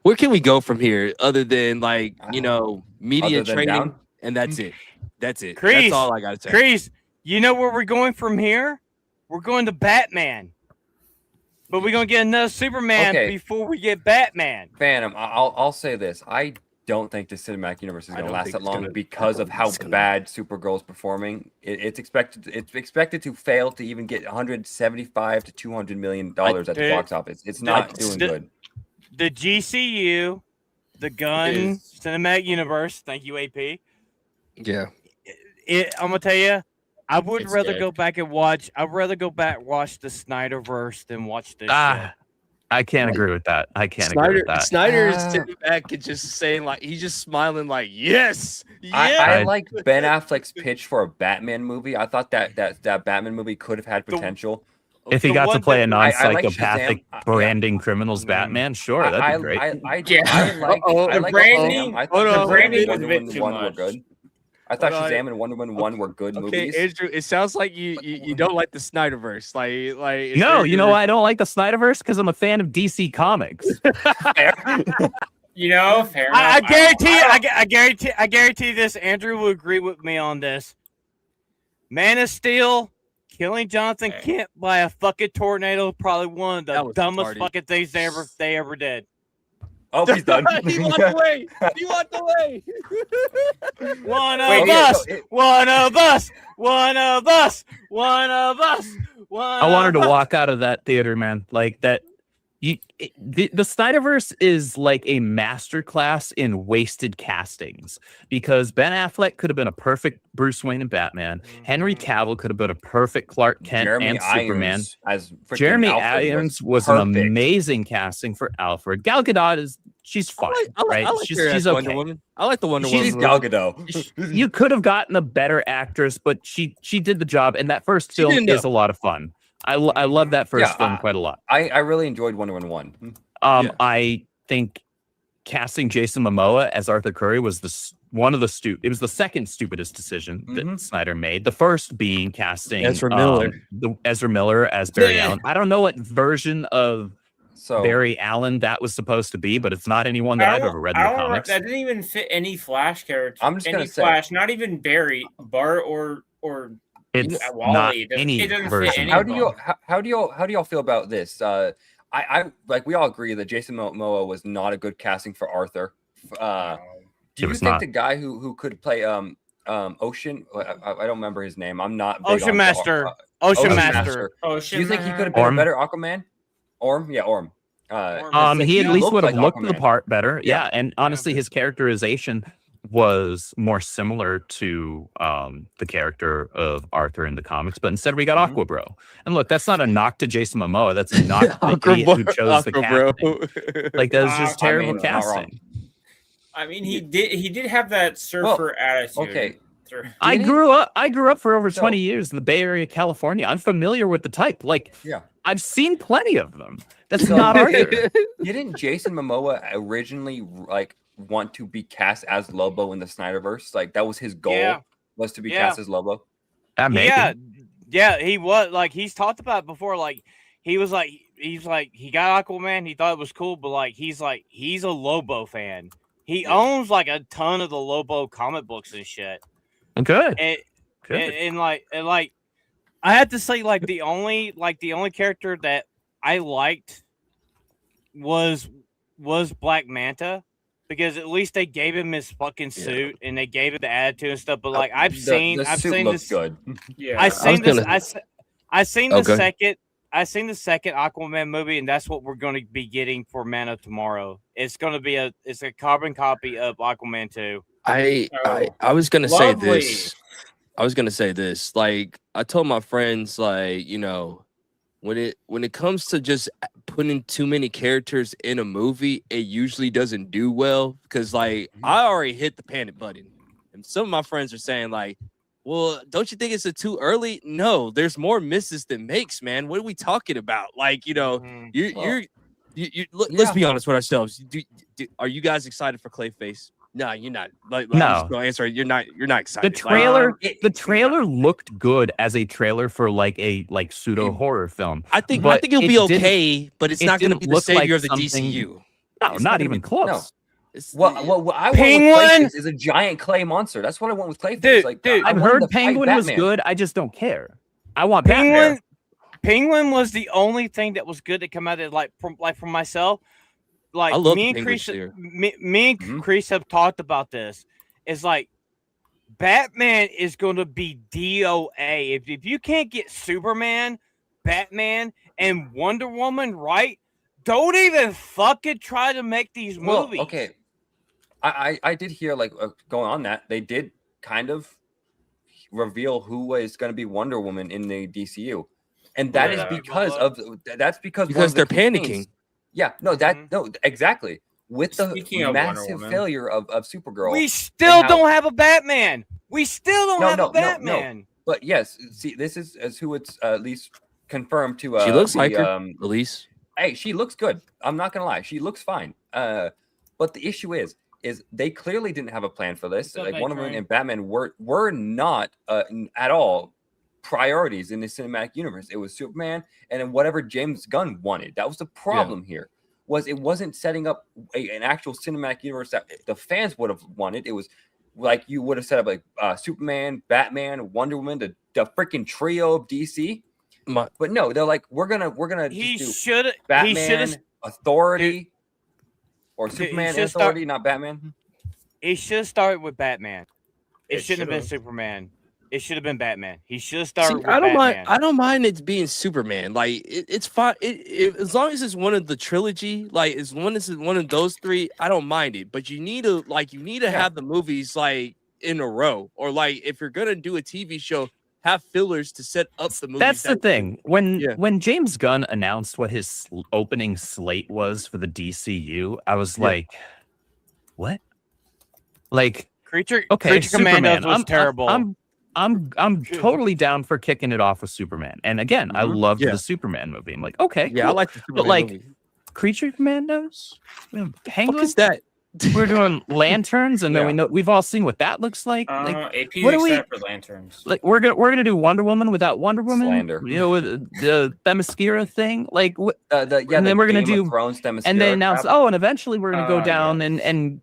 Where can we go from here other than like, you know, media training down? And that's it. That's it. Kreese, that's all I gotta say. Kreese, you know where we're going from here? We're going to Batman. But we're gonna get another Superman before we get Batman. Phantom, I'll say this. I don't think the cinematic universe is going to last that long because of how bad Supergirl is performing. It's expected to fail to even get $175 to $200 million at the box office. It's not doing good. The GCU, the gun cinematic universe. Thank you, AP. Yeah. I'm gonna tell you, I would rather go back and watch. I'd rather go back watch the Snyderverse than watch this shit. I can't agree with that. Agree with that. Snyder is sitting back and just saying, like, he's just smiling, like, yes. I like Ben Affleck's pitch for a Batman movie. I thought that Batman movie could have had potential. If he got to play a non-psychopathic branding criminals Batman, sure, that'd be great. The branding was a bit too much. Good. I thought Shazam and Wonder Woman 1 were good movies. Andrew, it sounds like you don't like the Snyderverse. Like no, you know why I don't like the Snyderverse? Because I'm a fan of DC Comics. You know, fair enough. I guarantee this. Andrew will agree with me on this. Man of Steel, killing Jonathan Kent by a fucking tornado, probably one of the dumbest fucking things they ever did. Oh, he's done. He walked away. He walked away. One of us. I wanted to walk out of that theater, man. Like that. The Snyderverse is like a masterclass in wasted castings because Ben Affleck could have been a perfect Bruce Wayne and Batman. Henry Cavill could have been a perfect Clark Kent and Superman. Jeremy Irons was an amazing casting for Alfred. Gal Gadot she's fine, right? She's okay. Wonder Woman. I like the Wonder Woman. She's Gal Gadot. You could have gotten a better actress, but she did the job, and that first film is a lot of fun. I love that first film quite a lot. I really enjoyed Wonder Woman 1. I think casting Jason Momoa as Arthur Curry was it was the second stupidest decision that Snyder made. The first being casting Ezra Miller as Barry Allen. I don't know what version of Barry Allen that was supposed to be, but it's not anyone that I've ever read in the comics. That didn't even fit any Flash character. I'm just gonna say Flash, not even Barry, Bart or it's Wally. not any version. How do y'all feel about this? I like we all agree that Jason Momoa was not a good casting for Arthur. Do you think the guy who could play Ocean? I don't remember his name. I'm not big Ocean Master. Ocean Master. Do you think he could have been a better Aquaman? Orm, yeah, Orm. He at least would have looked the part better. Yeah, and honestly, his characterization was more similar to the character of Arthur in the comics, but instead we got Aqua Bro. And look, that's not a knock to Jason Momoa. That's a knock to the idiot who chose the casting. Like that was just terrible casting. I mean, he did have that surfer attitude. Okay. I grew up for over 20 years in the Bay Area, California. I'm familiar with the type. Like, I've seen plenty of them. That's not Arthur. Didn't Jason Momoa originally like want to be cast as Lobo in the Snyderverse? Like that was his goal, was to be cast as Lobo. Yeah, he was. Like he's talked about it before. Like he got Aquaman. He thought it was cool, but like he's a Lobo fan. He owns like a ton of the Lobo comic books and shit. Good. And like I have to say, like the only character that I liked was Black Manta, because at least they gave him his fucking suit and they gave him the attitude and stuff. But like I've seen this good. Yeah, I've seen the second Aquaman movie, and that's what we're going to be getting for Man of Tomorrow. It's going to be a carbon copy of Aquaman 2. I was gonna say this. I was gonna say this. Like I told my friends, like, you know, when it comes to just putting too many characters in a movie, it usually doesn't do well, because like I already hit the panic button, and some of my friends are saying like, well, don't you think it's too early? No, there's more misses than makes, man. What are we talking about? Like, you know, let's be honest with ourselves. Are you guys excited for Clayface? No, you're not. I'm just gonna answer. You're not excited. The trailer looked good as a trailer for like a pseudo horror film. I think it'll be okay, but it's not going to be the savior of the DCU. No, not even close. No. What I want with Clayface is a giant clay monster. That's what I want with Clayface. Dude, I've heard Penguin was good. I just don't care. I want Penguin. Penguin was the only thing that was good to come out of from myself. Like me and Kreese have talked about this. It's like Batman is going to be DOA. If you can't get Superman, Batman, and Wonder Woman right, don't even fucking try to make these movies. Okay, I did hear like going on that they did kind of reveal who was going to be Wonder Woman in the DCU, and that is because because they're panicking. Yeah, no, exactly. With the massive failure of Supergirl, we still don't have a Batman. We still don't have a Batman. No. But yes, see, this is as who it's at least confirmed to. She looks like her, Elise. Hey, she looks good. I'm not gonna lie, she looks fine. But the issue is they clearly didn't have a plan for this. Like Wonder Woman and Batman were not at all priorities in the cinematic universe. It was Superman and then whatever James Gunn wanted. That was the problem here. It wasn't setting up an actual cinematic universe that the fans would have wanted. It was like you would have set up like Superman, Batman, Wonder Woman, the freaking trio of DC. But no, they're like we're gonna Batman Authority or Superman and Authority, not Batman. It should have started with Batman. It shouldn't have been Superman. It should have been Batman. He should have started with Batman. I don't mind it being Superman. Like it's fine. As long as it's one of the trilogy, like as long as it's one of those three, I don't mind it. But you need to have the movies like in a row, or like if you're gonna do a TV show, have fillers to set up the movie. That's the thing. When James Gunn announced what his opening slate was for the DCU, I was like, what? Like Creature Commandos was terrible. I'm totally down for kicking it off with Superman. And again, I loved the Superman movie. I'm like, okay, cool. I like the Superman movie. Creature Commandos, Penguin. What is that? We're doing lanterns, and then we've all seen what that looks like. AP what are we for lanterns? Like we're gonna do Wonder Woman without Wonder Woman. Slander. You know, with the Themyscira thing. Like and then we're gonna do Thrones, and they announce and eventually we're gonna go down and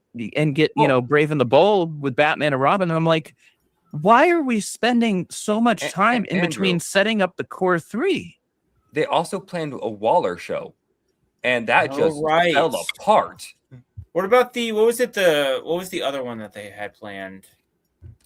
get Brave and the Bold with Batman and Robin. And I'm like, why are we spending so much time in between setting up the core three? They also planned a Waller show, and that just fell apart. What about what was the other one that they had planned?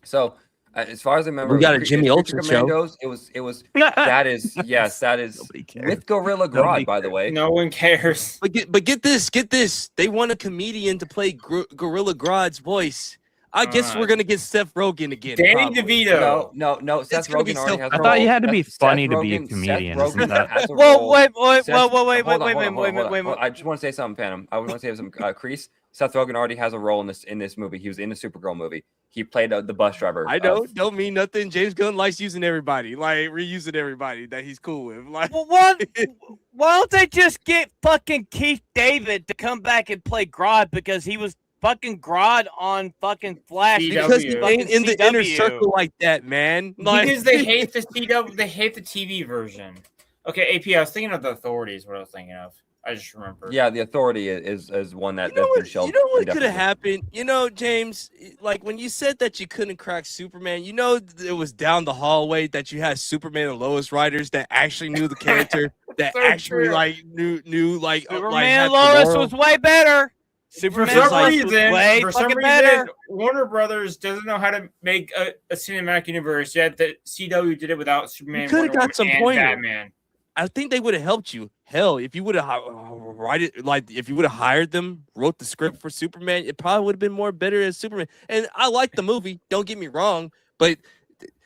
So, as far as I remember, we got a Jimmy Olsen show. It was that is with Gorilla Grodd, by the way. No one cares. But get this. They want a comedian to play Gorilla Grodd's voice. I guess we're gonna get Seth Rogen again. Danny probably. DeVito. No. Seth gonna be Rogen already so- has a I role. thought you had to be Seth funny to be a Rogen- comedian, Seth isn't Rogen that? has a Whoa, role. wait, Seth- hold on. wait. I just want to say something, Phantom. I want to say something. Kreese, Seth Rogen already has a role in this movie. He was in the Supergirl movie. He played the bus driver. I know, don't mean nothing. James Gunn likes using everybody, like reusing everybody that he's cool with. Like, Well, why don't they just get fucking Keith David to come back and play Grodd because he was fucking Grodd on fucking Flash? because he CW. ain't in the inner CW. circle like that, man. Like, Because they hate the CW, they hate the TV version. Okay, AP, I was thinking of the Authorities. What I was thinking of, I just remembered. Yeah, the Authority is one that you know that's been what, shelved. could have indefinitely. happened? You know, James, like when you said that you couldn't crack Superman, you know, it was down the hallway that you had Superman and Lois writers that actually knew the character, that So actually true. like knew like Superman had Lois tomorrow. was way better. For Superman some Lois was reason, way fucking better. Warner Brothers doesn't know how to make a cinematic universe. Yet the CW did it without Superman. coulda Wonder got Woman, some and pointer. Batman. I think they would have helped you. Hell, if you would have if you would have hired them, wrote the script for Superman, it probably would have been more better as Superman. And I like the movie. Don't get me wrong, but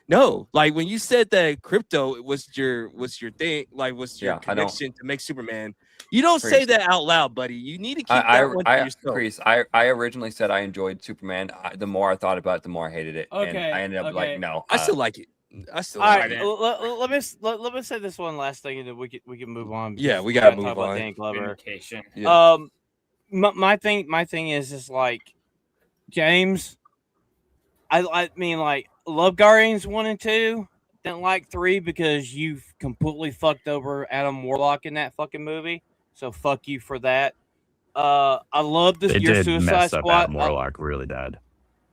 no, like when you said that crypto was your thing, like was your Yeah, I don't- connection to make Superman, you don't Kreese. say that out loud, buddy. You need to keep I that one to yourself. Kreese, I originally said I enjoyed Superman. The more I thought about it, the more I hated it. And Okay, I ended up okay. like, no. I still like it. I still All like right, it. let me say this one last thing, and then we can move on. Yeah, because we gotta talk move about on. Dan Glover. Vindication. Yeah. My thing is just like James. I mean, like, love Guardians 1 and 2. Didn't like 3 because you've completely fucked over Adam Warlock in that fucking movie. So fuck you for that. I love They your did Suicide mess up Squad. Adam Warlock really bad.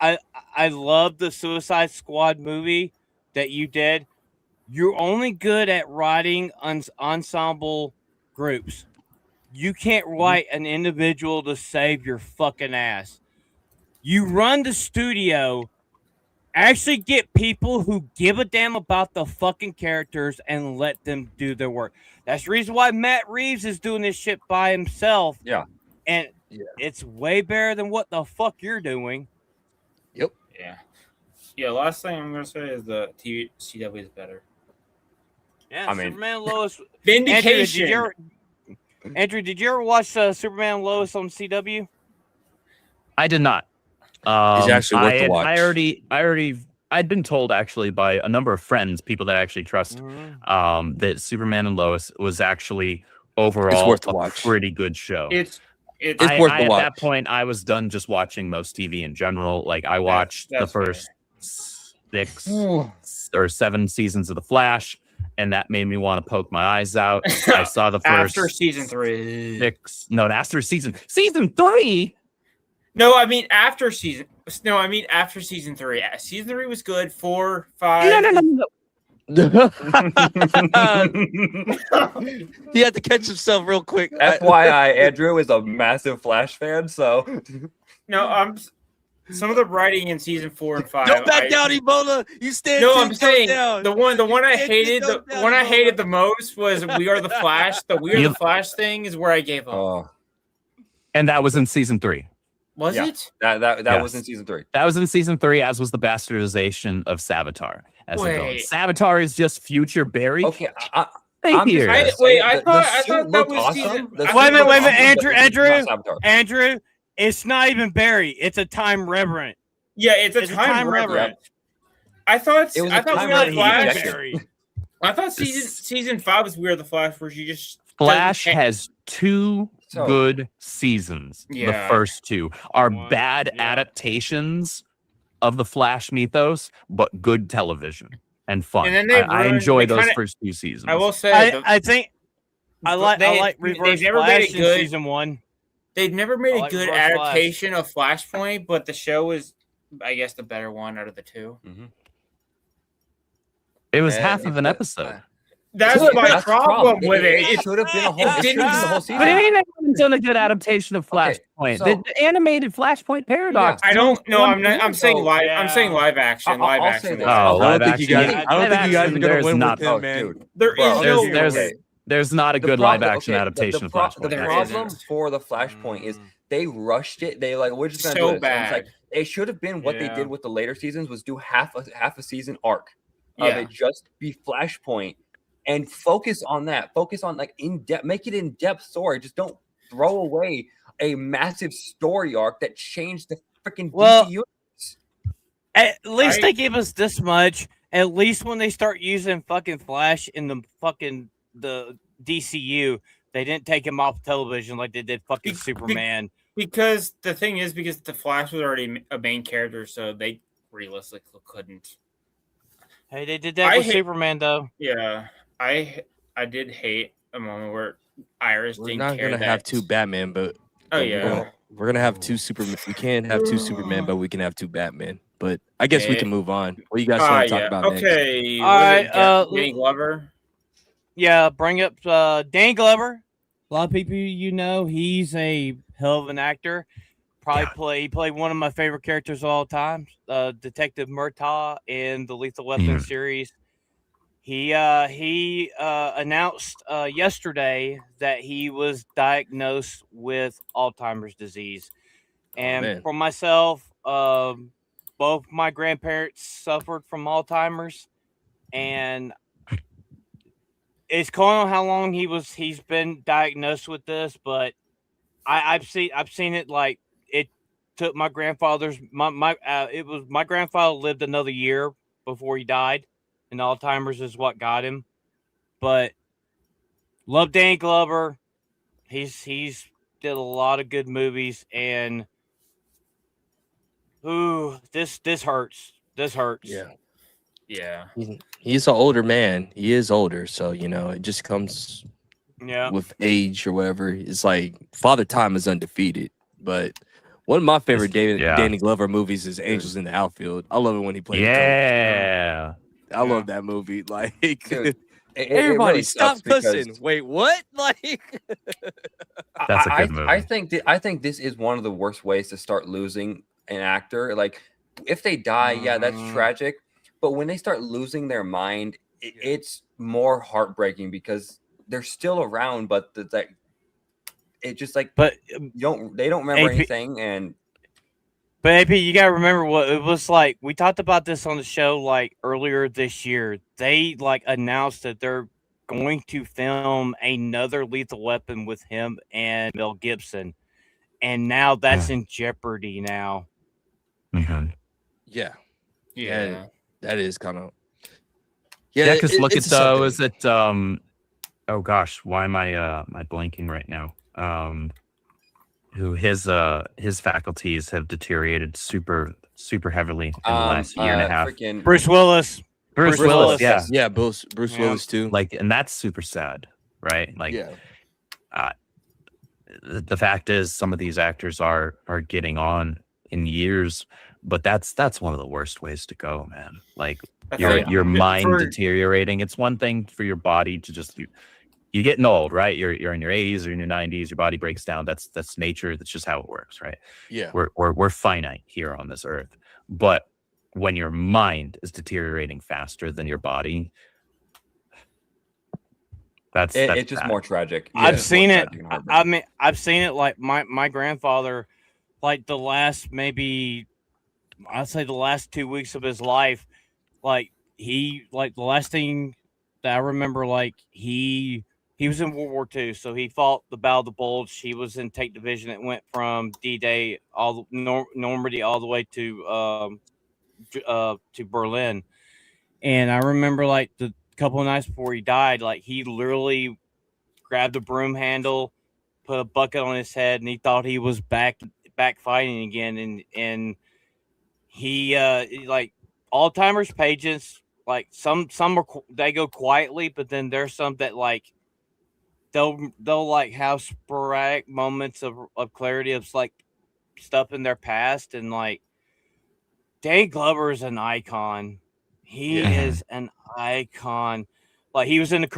I love the Suicide Squad movie that you did. You're only good at writing ensemble groups. You can't write an individual to save your fucking ass. You run the studio, actually get people who give a damn about the fucking characters and let them do their work. That's the reason why Matt Reeves is doing this shit by himself. Yeah. And Yeah. it's way better than what the fuck you're doing. Yeah. Last thing I'm gonna say is the CW is better. Yeah, I mean- Superman Lois. Vindication. Andrew, did you ever watch Superman Lois on CW? I did not. It's actually worth the watch. I'd been told actually by a number of friends, people that I actually trust, that Superman and Lois was actually overall worth to a watch. pretty good show. It's It's worth the At watch. that point, I was done just watching most TV in general. Like I watched the that's fair. first 6 or 7 seasons of The Flash, and that made me want to poke my eyes out. I saw the first after season 3. 6. No, after season 3. No, I mean after season. No, I mean after season 3. Season 3 was good. 4, 5. No. He had to catch himself real quick. FYI, Andrew is a massive Flash fan, so No, some of the writing in season 4 and 5. Don't back down, Ebola. You stand. No, 10 I'm toes saying down. the one I Can't hated. get The down, one I Ebola. hated the most was We Are the Flash. The We Are You- the Flash thing is where I gave up. oh, And that was in season 3. Was yeah. it? that Yes. was in season 3. That was in season 3, as was the bastardization of Savitar. As it goes. Wait. Savitar is just future Barry. Okay, Thank I'm you. just Wait, saying I the thought suit that looked was awesome. season- The Wait suit a minute, looked wait a minute, awesome, but Andrew. it's not Savitar. Andrew, it's not even Barry. It's a time reverend. Yeah, it's a It's a time time reference. reference. I thought It was I a thought time We Are the reference. Flash. Barry. I thought season 5 was We Are the Flash, where you just Flash doesn't- has 2 So- good seasons. The Yeah. first 2 are One, bad yeah. adaptations of the Flash mythos, but good television and fun. And then they I ruined- enjoy they those kinda- first 2 seasons. I will say I think I like they've Reverse never Flash made it in good. season 1. They've never made I a like good Reverse Flash. adaptation of Flashpoint, but the show is, I guess, the better one out of the 2. It was Yeah, half of an episode. That's That's my the problem with it. It should have been a whole. it It should have been the whole didn't- season. But ain't anyone done a good adaptation of Okay, Flashpoint. so- The animated Flashpoint Paradox. I don't know. I'm not. I'm saying So- live. I'm saying live action. I'll- Live I'll action. say this. Oh, I live don't think you action. guys. I don't think you guys are gonna There's win not- with Oh, him, man. dude. There is Bro, no. there's okay. There's not a The good problem- live action okay, adaptation the of pro- Flashpoint. The There problem isn't. for the Flashpoint is they rushed it. They like, we're just gonna So do it. So it's like bad. it should have been what they Yeah. did with the later seasons was do half a season arc of Yeah. it, just be Flashpoint and focus on that. Focus on like in depth, make it in depth story. Just don't throw away a massive story arc that changed the freaking Well, DC universe. At least I- they give us this much. At least when they start using fucking Flash in the DCU, they didn't take him off television like they did fucking Superman. Because the thing is, because the Flash was already a main character, so they realistically couldn't. Hey, they did that I with hate- Superman though. Yeah, I did hate a moment where Iris We're didn't not care gonna that. have two Batman, but Oh but yeah, we're gonna have two Superman. We can't have two Superman, but we can have two Batman. But I guess we can move on. What do you guys want to talk about next? Okay, All what is right, it, Danny Glover. Yeah, bring up Dan Glover. A lot of people he's a hell of an actor. He played one of my favorite characters of all time, Detective Murtaugh in the Lethal Weapon series. He announced yesterday that he was diagnosed with Alzheimer's disease, and man. for myself, both my grandparents suffered from Alzheimer's, and it's going on how long he's been diagnosed with this, but I've seen it. Like, it took my grandfather's my grandfather lived another year before he died, and Alzheimer's is what got him. But love Danny Glover. He's did a lot of good movies, and this hurts. This hurts. Yeah, He's an older man. He is older, so it just comes Yeah. with age or whatever. It's like Father Time is undefeated, but one of my favorite Danny Glover movies is Angels in the Outfield. I love it when he plays. Yeah. I love that movie. Like, Dude, everybody really stop sucks because cussing. Wait, what? Like, That's a good movie. I think this is one of the worst ways to start losing an actor. Like, if they die, yeah, that's tragic. But when they start losing their mind, it's more heartbreaking because they're still around, but it just like, But they don't remember AP anything. And But AP, you gotta remember what it was like. We talked about this on the show like earlier this year. They like announced that they're going to film another Lethal Weapon with him and Mel Gibson, and now that's in jeopardy now. yeah, yeah. that is kind of Yeah, because look at something. was it oh gosh, why am I blanking right now? Who his faculties have deteriorated super heavily in the last year and a half. Bruce Willis. Bruce Willis, yeah. Yeah, Bruce Willis too. Like, and that's super sad, right? Like, yeah. The fact is, some of these actors are getting on in years, but that's one of the worst ways to go, man. Like, your mind deteriorating. It's one thing for your body to just you're getting old, right? You're in your 80s or in your 90s. Your body breaks down. That's nature. That's just how it works, right? Yeah. We're finite here on this earth, but when your mind is deteriorating faster than your body, that's it's just bad. more tragic. I've seen it. I mean, I've seen it. Like my grandfather, like the last maybe, I'd say the last 2 weeks of his life, like the last thing that I remember, like he was in World War II, so he fought the Battle of the Bulge. He was in Tank Division. It went from D-Day Normandy all the way to Berlin. And I remember like the couple of nights before he died, like he literally grabbed a broom handle, put a bucket on his head, and he thought he was back fighting again. And he like Alzheimer's patients, like some they go quietly, but then there's some that like they'll like have sporadic moments of clarity of like stuff in their past. And like Danny Glover is an icon. He is an icon. Like, he was in the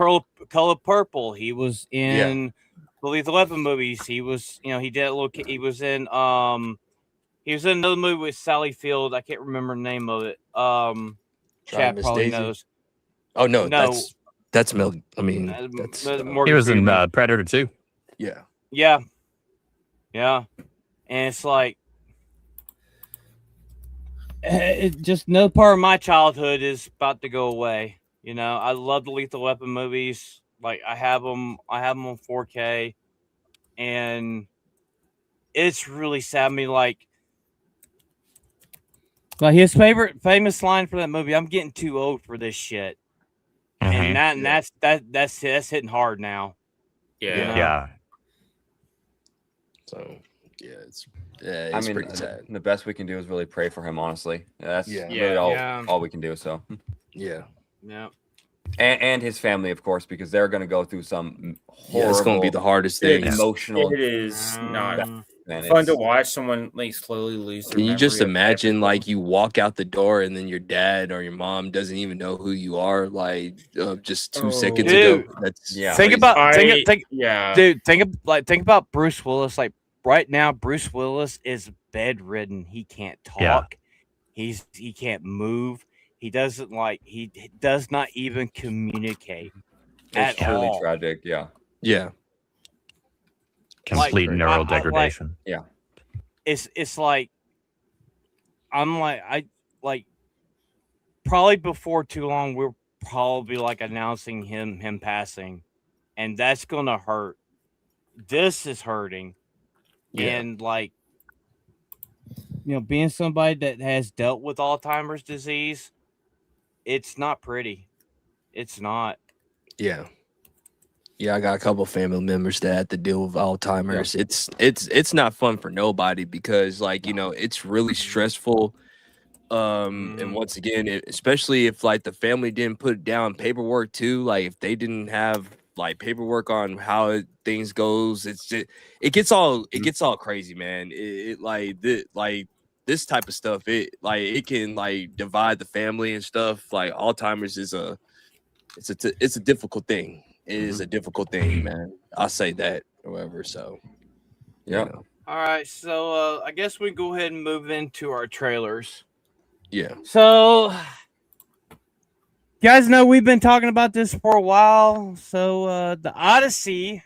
Color Purple. He was in the Lethal Weapon movies. He was, he did a little. He was in another movie with Sally Field. I can't remember the name of it. Chad probably knows. Oh no, that's Mel. I mean, that's he was in Predator 2. Yeah. Yeah. and it's like just no part of my childhood is about to go away. You know, I love the Lethal Weapon movies. Like I have them on 4K, and it's really sad. I mean, like his famous line for that movie, "I'm getting too old for this shit," and that's hitting hard now. Yeah. You know? Yeah. So it's pretty sad. The best we can do is really pray for him. Honestly, that's really Yeah. all we can do. So Yeah. and his family, of course, because they're going to go through some horrible. Yeah, it's going to be the hardest thing. Emotional. It is not Man, fun to watch someone like slowly lose their Can you just memory of imagine everything. like you walk out the door and then your dad or your mom doesn't even know who you are like just 2 seconds Dude. ago? That's Yeah. Think about Bruce Willis. Like right now, Bruce Willis is bedridden. He can't talk. Yeah. He can't move. He does not even communicate It's at truly all. tragic. Yeah. Yeah. Complete neural degradation. It's like I probably before too long we're probably like announcing him passing, and that's gonna hurt. This is hurting, and like being somebody that has dealt with Alzheimer's disease, it's not pretty. It's not. Yeah. Yeah, I got a couple family members that had to deal with Alzheimer's. It's not fun for nobody because it's really stressful. And once again, especially if like the family didn't put down paperwork too, like if they didn't have like paperwork on how things goes, it gets all crazy, man. This type of stuff, it can like divide the family and stuff. Like Alzheimer's is it's a difficult thing. It is a difficult thing, man. I'll say that, however. So, Yeah. All right, so I guess we go ahead and move into our trailers. Yeah. So, you guys know we've been talking about this for a while. So, the Odyssey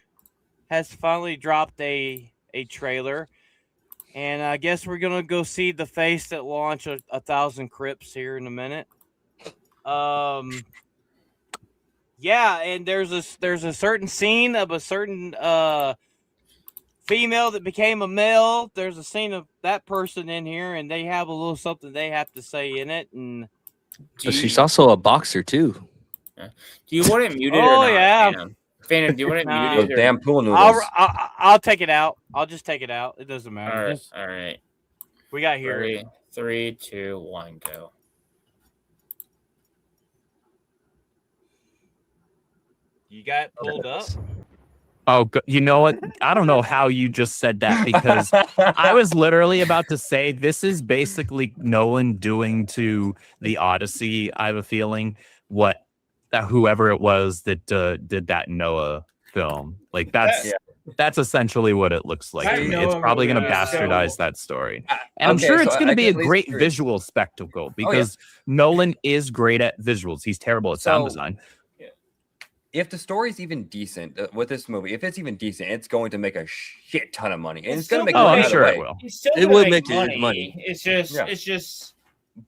has finally dropped a trailer, and I guess we're gonna go see the face that launched 1,000 Crips here in a minute. Yeah, and there's a certain scene of a certain female that became a male. There's a scene of that person in here, and they have a little something they have to say in it. And But she's also a boxer too. Do you want it muted? Oh, or not, yeah. Phantom, do you want it Nah. muted? Those damn pool noodles. I'll take it out. I'll just take it out. It doesn't matter. All right. We got here. 3, 2, 1, go. You got it pulled up. Oh, you know what? I don't know how you just said that because I was literally about to say this is basically Nolan doing to the Odyssey. I have a feeling what whoever it was that did that Noah film, like that's essentially what it looks like. That It's Noah probably going to movie is bastardize so- that story, and I'm Okay, sure so it's going I to be can a at least great agree. visual spectacle because Nolan is great at visuals. He's terrible at sound design. If the story's even decent with this movie, if it's even decent, it's going to make a shit ton of money, and it's going to make Oh, money I'm either sure way. it will. It would make money. It's just, Yeah. is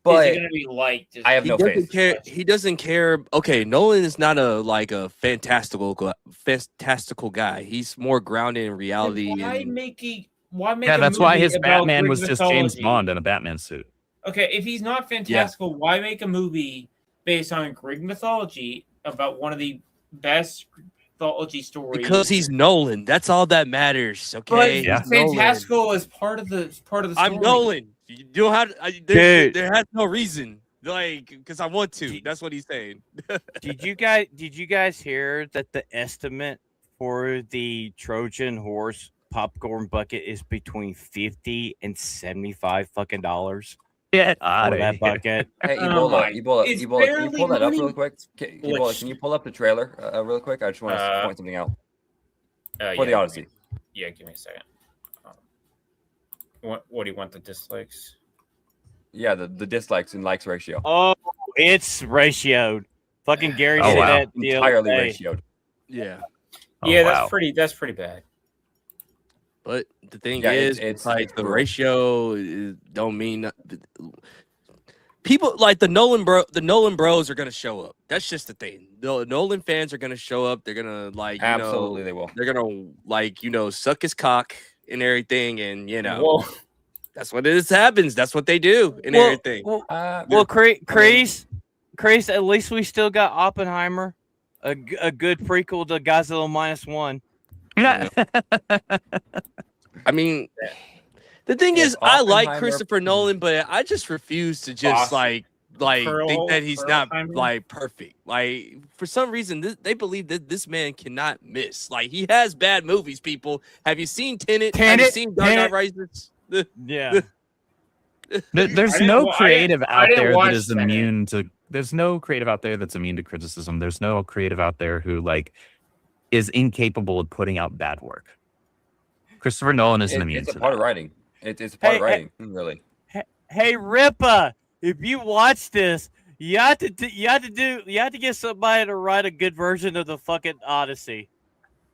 But it gonna be liked? I have He no doesn't faith. care. He doesn't care. Okay, Nolan is not a fantastical guy. He's more grounded in reality. Why make Yeah, that's a why movie his about Batman Greek was just James mythology? Bond in a Batman suit. Okay, if he's not fantastical, why make a movie based on Greek mythology about one of the best mythology stories? Because he's Nolan. That's all that matters. But Okay. Yeah. fantastical is part of the story. I'm Nolan. You don't have. There has no reason. Because I want to. That's what he's saying. Did you guys hear that the estimate for the Trojan horse popcorn bucket is between $50 and $75 fucking dollars Get for out of that here. bucket? Hey, Oh my- Ebola, it's can you barely pull that up money. really quick? Ebola, can you pull up the trailer real quick? I just want to point something out for the Odyssey. Yeah, give me a second. What do you want? The dislikes? Yeah, the dislikes and likes ratio. Oh, it's ratioed. Fucking Gary Oh, said wow. that the other Entirely day. ratioed. Yeah. Oh, Yeah, wow. that's pretty bad. But the thing Yeah, is, it's like the brutal. ratio don't mean people like the Nolan bros are gonna show up. That's just the thing. The Nolan fans are gonna show up. They're gonna like Absolutely, they will. They're gonna like suck his cock and everything, and Whoa. that's what it happens. That's what they do and everything. Kreese, at least we still got Oppenheimer, a good prequel to Godzilla -1. Yeah. I mean, the thing Yes, is, I like Oppenheimer- Christopher Nolan, but I just refuse to just Awesome. think that he's not Pearl-Timer? like perfect. Like for some reason, they believe that this man cannot miss. Like he has bad movies. People, have you seen Tenet? Have you seen Dark Knight Rises? Yeah. There's I didn't no wa- I creative didn't- out I didn't there that watch is Tenet. immune to. There's no creative out there that's immune to criticism. There's no creative out there who like is incapable of putting out bad work. Christopher Nolan isn't immune It's to a part that. of writing. It's a part of Hey, writing, really. Hey, Rippa, if you watch this, you have to get somebody to write a good version of the fucking Odyssey.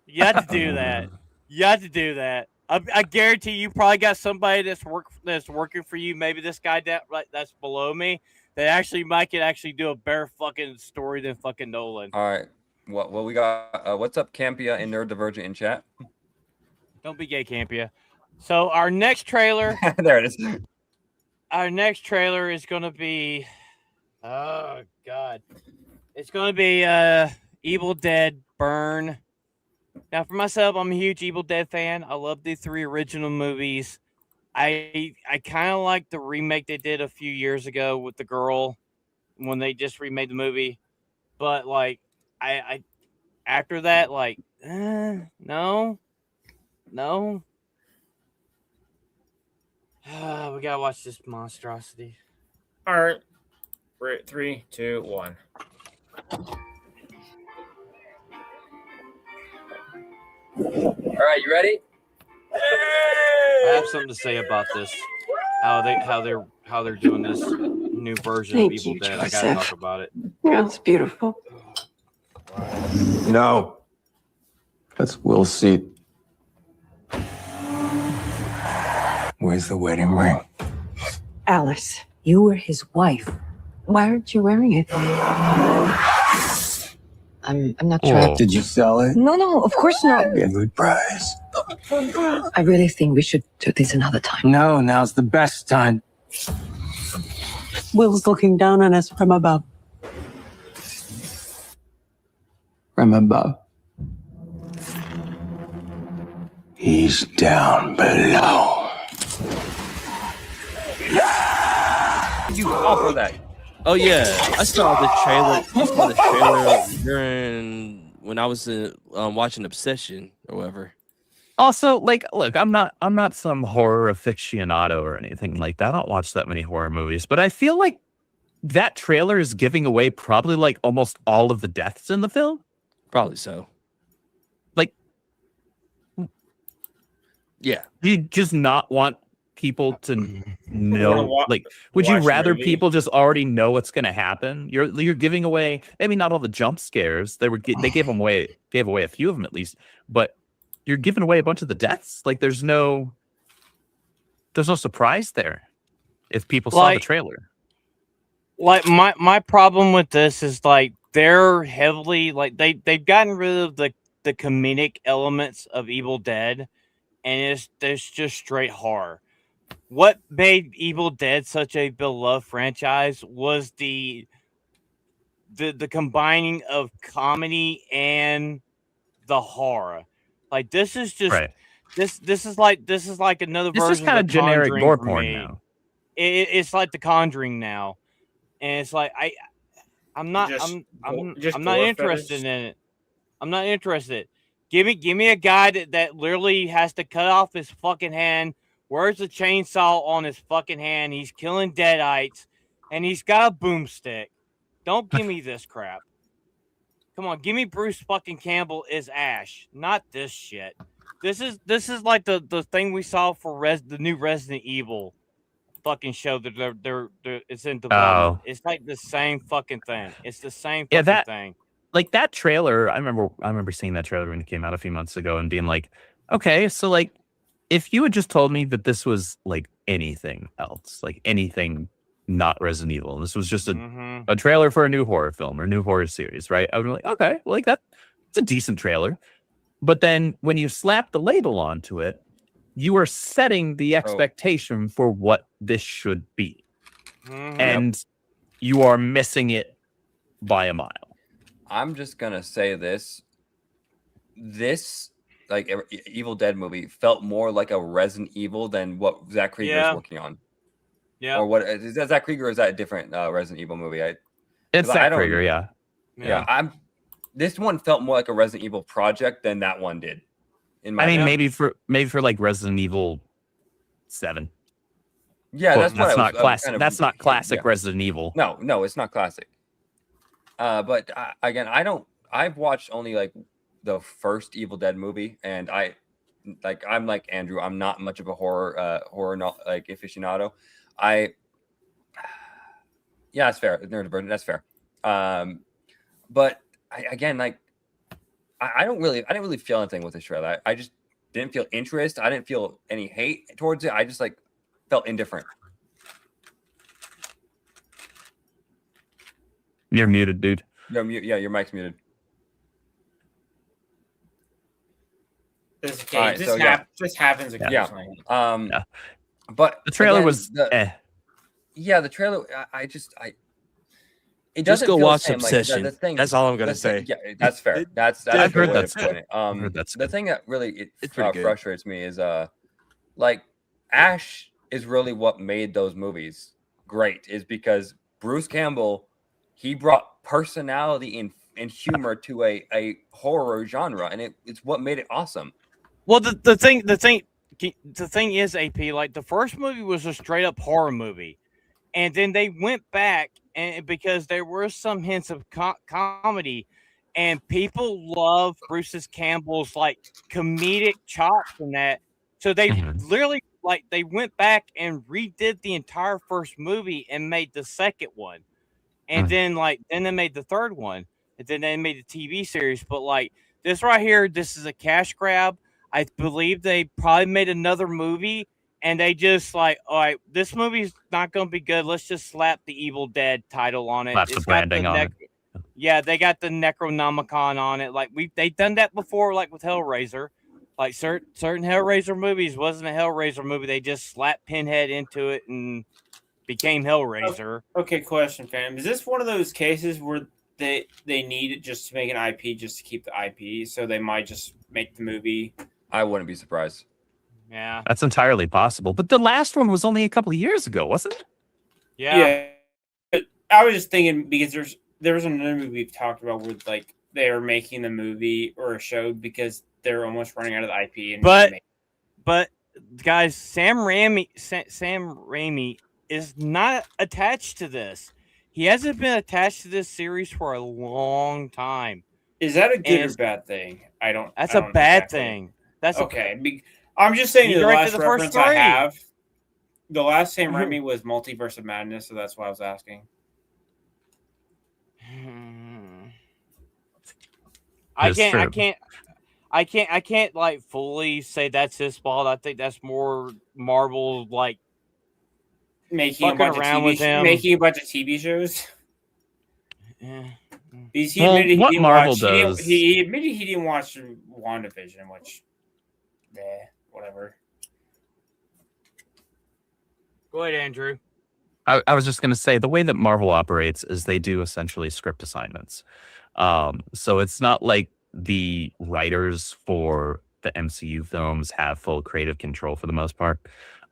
You have to do that. You have to do that. I guarantee you probably got somebody that's working for you. Maybe this guy that's below me that actually could do a better fucking story than fucking Nolan. All right. What we got? What's up, Campia and Neurodivergent in chat? Don't be gay, Campia. So our next trailer. There it is. Our next trailer is going to be, oh god, it's going to be Evil Dead Burn. Now, for myself, I'm a huge Evil Dead fan. I love the 3 original movies. I kind of like the remake they did a few years ago with the girl when they just remade the movie, but like I after that, like no. We gotta watch this monstrosity. All right. 3, 2, 1. All right, you ready? I have something to say about this. How they're doing this new version of Thank Evil you, Dead. I gotta Joseph. talk about it. Yeah, it's beautiful. No. That's Will's seat. Where's the wedding ring? Alice, you were his wife. Why aren't you wearing it? I'm not Whoa. trapped. Did you sell it? No, of course not. Good price. I really think we should do this another time. No, now's the best time. Will's looking down on us from above. From above. He's down below. You offer that. Oh yeah, I saw the trailer. During when I was watching Obsession or whatever. Also, like, look, I'm not some horror aficionado or anything like that. I don't watch that many horror movies, but I feel like that trailer is giving away probably like almost all of the deaths in the film. Probably so. Like, yeah. Do you just not want people to know? Like, would you watch the rather movie? people just already know what's going to happen? You're giving away maybe not all the jump scares. They gave away a few of them at least, but you're giving away a bunch of the deaths. Like, there's no surprise there if people saw the trailer. Like my problem with this is like they're heavily like they've gotten rid of the comedic elements of Evil Dead, and it's just straight horror. What made Evil Dead such a beloved franchise was the combining of comedy and the horror. Like this is just this is like another version. This is kind of generic Conjuring gore for porn me. now. It's like The Conjuring now, and it's like I'm not interested in it. I'm not interested. Give me a guy that literally has to cut off his fucking hand, wears a chainsaw on his fucking hand, he's killing deadites, and he's got a boomstick. Don't give me this crap. Come on, give me Bruce fucking Campbell as Ash, not this shit. This is like the thing we saw for the new Resident Evil fucking show that they're it's in development. It's like the same fucking thing. It's the same fucking thing. Like that trailer, I remember seeing that trailer when it came out a few months ago and being like, okay, so like if you had just told me that this was like anything else, like anything not Resident Evil, and this was just a trailer for a new horror film or a new horror series, right? I would be like, okay, well, like that, it's a decent trailer. But then when you slap the label onto it, you are setting the expectation for what this should be. And you are missing it by a mile. I'm just gonna say this. This like Evil Dead movie felt more like a Resident Evil than what Zach Krieger is working on. Yeah. Or what is that, Zach Krieger, or is that a different Resident Evil movie? It's Zach Krieger, yeah. Yeah. This one felt more like a Resident Evil project than that one did. I mean, maybe for like Resident Evil 7. Yeah, well, that's not classic. That's not classic Resident Evil. No, it's not classic. But again, I've watched only like the first Evil Dead movie, and I'm like Andrew. I'm not much of a horror like aficionado. Yeah, that's fair. Nerd burden, that's fair. But I didn't really feel anything with this trailer. I just didn't feel interest. I didn't feel any hate towards it. I just like felt indifferent. You're muted, dude. Yeah, your mic's muted. This happens occasionally. But the trailer was Yeah, the trailer. It just doesn't go feel watch the same. Obsession. Like, the thing, that's all I'm gonna say. Yeah, that's fair. That's I've heard that's that's the thing that really good. frustrates me is like Ash is really what made those movies great, is because Bruce Campbell, he brought personality and humor to a horror genre, and it's what made it awesome. Well, the thing is, AP, like the first movie was a straight up horror movie, and then they went back and because there were some hints of comedy, and people love Bruce Campbell's like comedic chops and that, so they literally like they went back and redid the entire first movie and made the second one, and then they made the third one, and then they made the TV series. But like this right here, this is a cash grab. I believe they probably made another movie, and they just like, all right, this movie's not going to be good. Let's just slap the Evil Dead title on it. Slap the branding on it. Yeah, they got the Necronomicon on it. Like they've done that before, like with Hellraiser. Like certain Hellraiser movies wasn't a Hellraiser movie. They just slapped Pinhead into it and became Hellraiser. Okay, question, fam. Is this one of those cases where they need it just to make an IP, just to keep the IP, so they might just make the movie? I wouldn't be surprised. Yeah, that's entirely possible. But the last one was only a couple of years ago, wasn't it? Yeah. I was just thinking because there was another movie we've talked about where like they are making the movie or a show because they're almost running out of the IP. But guys, Sam Raimi is not attached to this. He hasn't been attached to this series for a long time. Is that a good or bad thing? That's a bad thing. That's okay. I'm just saying the last reference I have, the last Sam Raimi was Multiverse of Madness, so that's why I was asking. I can't like fully say that's his fault. I think that's more Marvel like making a bunch of TV shows. Yeah. He admitted what Marvel does. He admitted he didn't watch WandaVision, which, whatever. Go ahead, Andrew. I was just going to say the way that Marvel operates is they do essentially script assignments. So it's not like the writers for the MCU films have full creative control for the most part.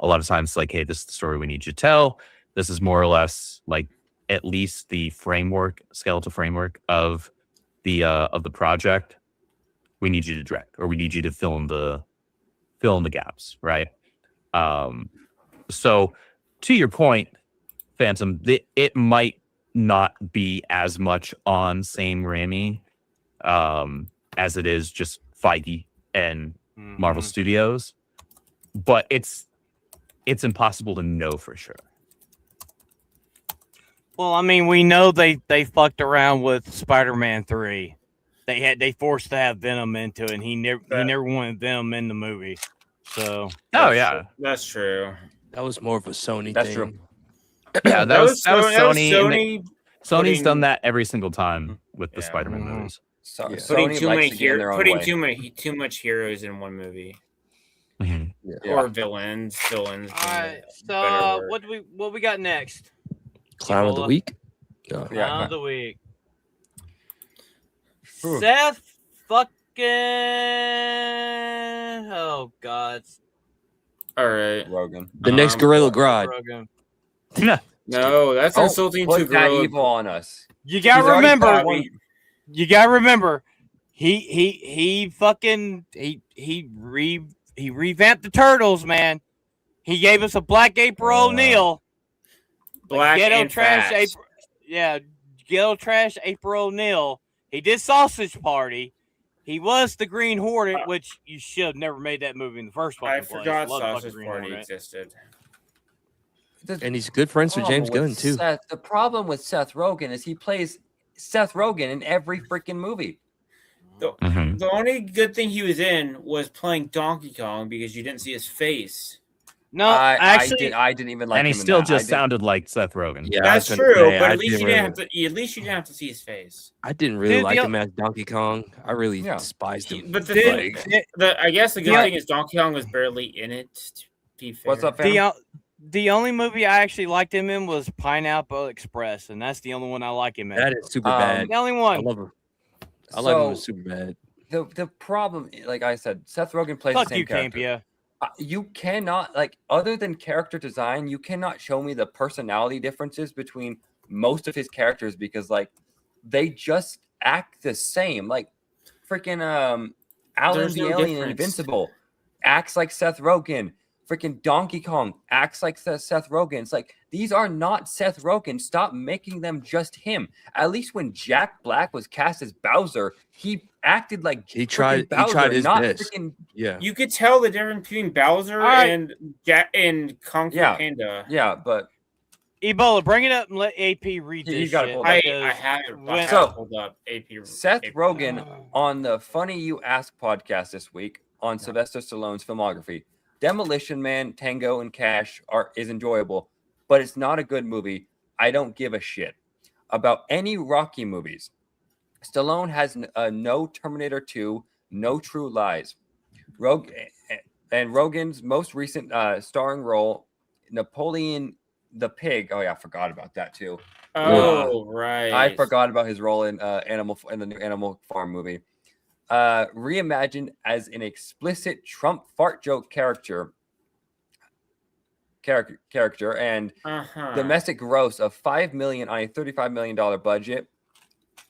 A lot of times, like, hey, this is the story we need you to tell. This is more or less like at least the skeletal framework of the project. We need you to direct, or we need you to fill in the gaps, right? So to your point, Phantom, it might not be as much on Sam Raimi as it is just Feige and Marvel Studios, but it's impossible to know for sure. Well, I mean, we know they fucked around with Spider-Man 3. They forced to have Venom into it, and he never wanted Venom in the movie. So Oh yeah, That's true. That was more of a Sony That's thing. true. yeah. That was Sony. and Sony Sony's done putting- that every single time with the Yeah. Spider-Man Mhm. movies. So, Yeah. putting Sony too likes many to get in their own putting way. too much heroes in one movie Mhm. Yeah. or villains. Villains. all right. being a better So word. what we got next? Clown of the Ebola. week. Yeah. Clown of the week. Whew. Seth fucking. Oh God. All right. Rogan. The next Gorilla Grodd. Rogan. Yeah. No, that's insulting to Put that Gorilla. evil on us. You gotta He's already remember. got one- You gotta remember. He revamped the Turtles, man. He gave us a Black April O'Neil. Black Ghetto and trash fat. April. Yeah, ghetto trash April O'Neil. He did Sausage Party. He was the Green Hornet, which you should have never made that movie in the first I fucking place. forgot Love fucking Sausage Green Party Hornet. existed. And he's good friends with James Gunn too. The problem with Seth Rogen is he plays Seth Rogen in every freaking movie. Mhm. The only good thing he was in was playing Donkey Kong because you didn't see his face. No, I actually, didn't even like And he him in still that. just sounded like Seth Rogen. Yeah, That's I was gonna true, say, but I at least you didn't didn't really- have to. At least you didn't have to see his face. I didn't really Dude, like the- him as Donkey Kong. I really Yeah. despised him. But the Did- thing, I guess the good Yeah. thing is Donkey Kong was barely in it. To be fair. What's up, fam? the only movie I actually liked him in was Pineapple Express, and that's the only one I like him in. That is super Um, bad. the only I one. love him. I like him So, as super bad. the problem, like I said, Seth Rogen plays Fuck the same you, character. Campia. You cannot, like, other than character design, you cannot show me the personality differences between most of his characters because, like, they just act the same. Like, freaking Alan There's the no Alien in difference. Invincible acts like Seth Rogen. Freaking Donkey Kong acts like Seth Rogen. It's like, these are not Seth Rogen. Stop making them just him. At least when Jack Black was cast as Bowser, he acted like He tried Bowser, his not best. freaking Yeah. You could tell the difference between Bowser All right. and Kung Fu Yeah. Panda. yeah, but Ebola, bring it up and let AP read He's this got it shit. pulled I because have it. when- So, Hold up. AP. Seth AP. Rogen on the Funny You Ask podcast this week on Sylvester Stallone's filmography. Demolition Man, Tango, and Cash is enjoyable, but it's not a good movie. I don't give a shit about any Rocky movies. Stallone has no Terminator 2, no True Lies. Rogen's most recent starring role, Napoleon the Pig. Oh yeah, I forgot about that too. Oh, right. I forgot about his role in the new Animal Farm movie. Reimagined as an explicit Trump fart joke character and Uh-huh. domestic gross of $5 million on a $35 million budget.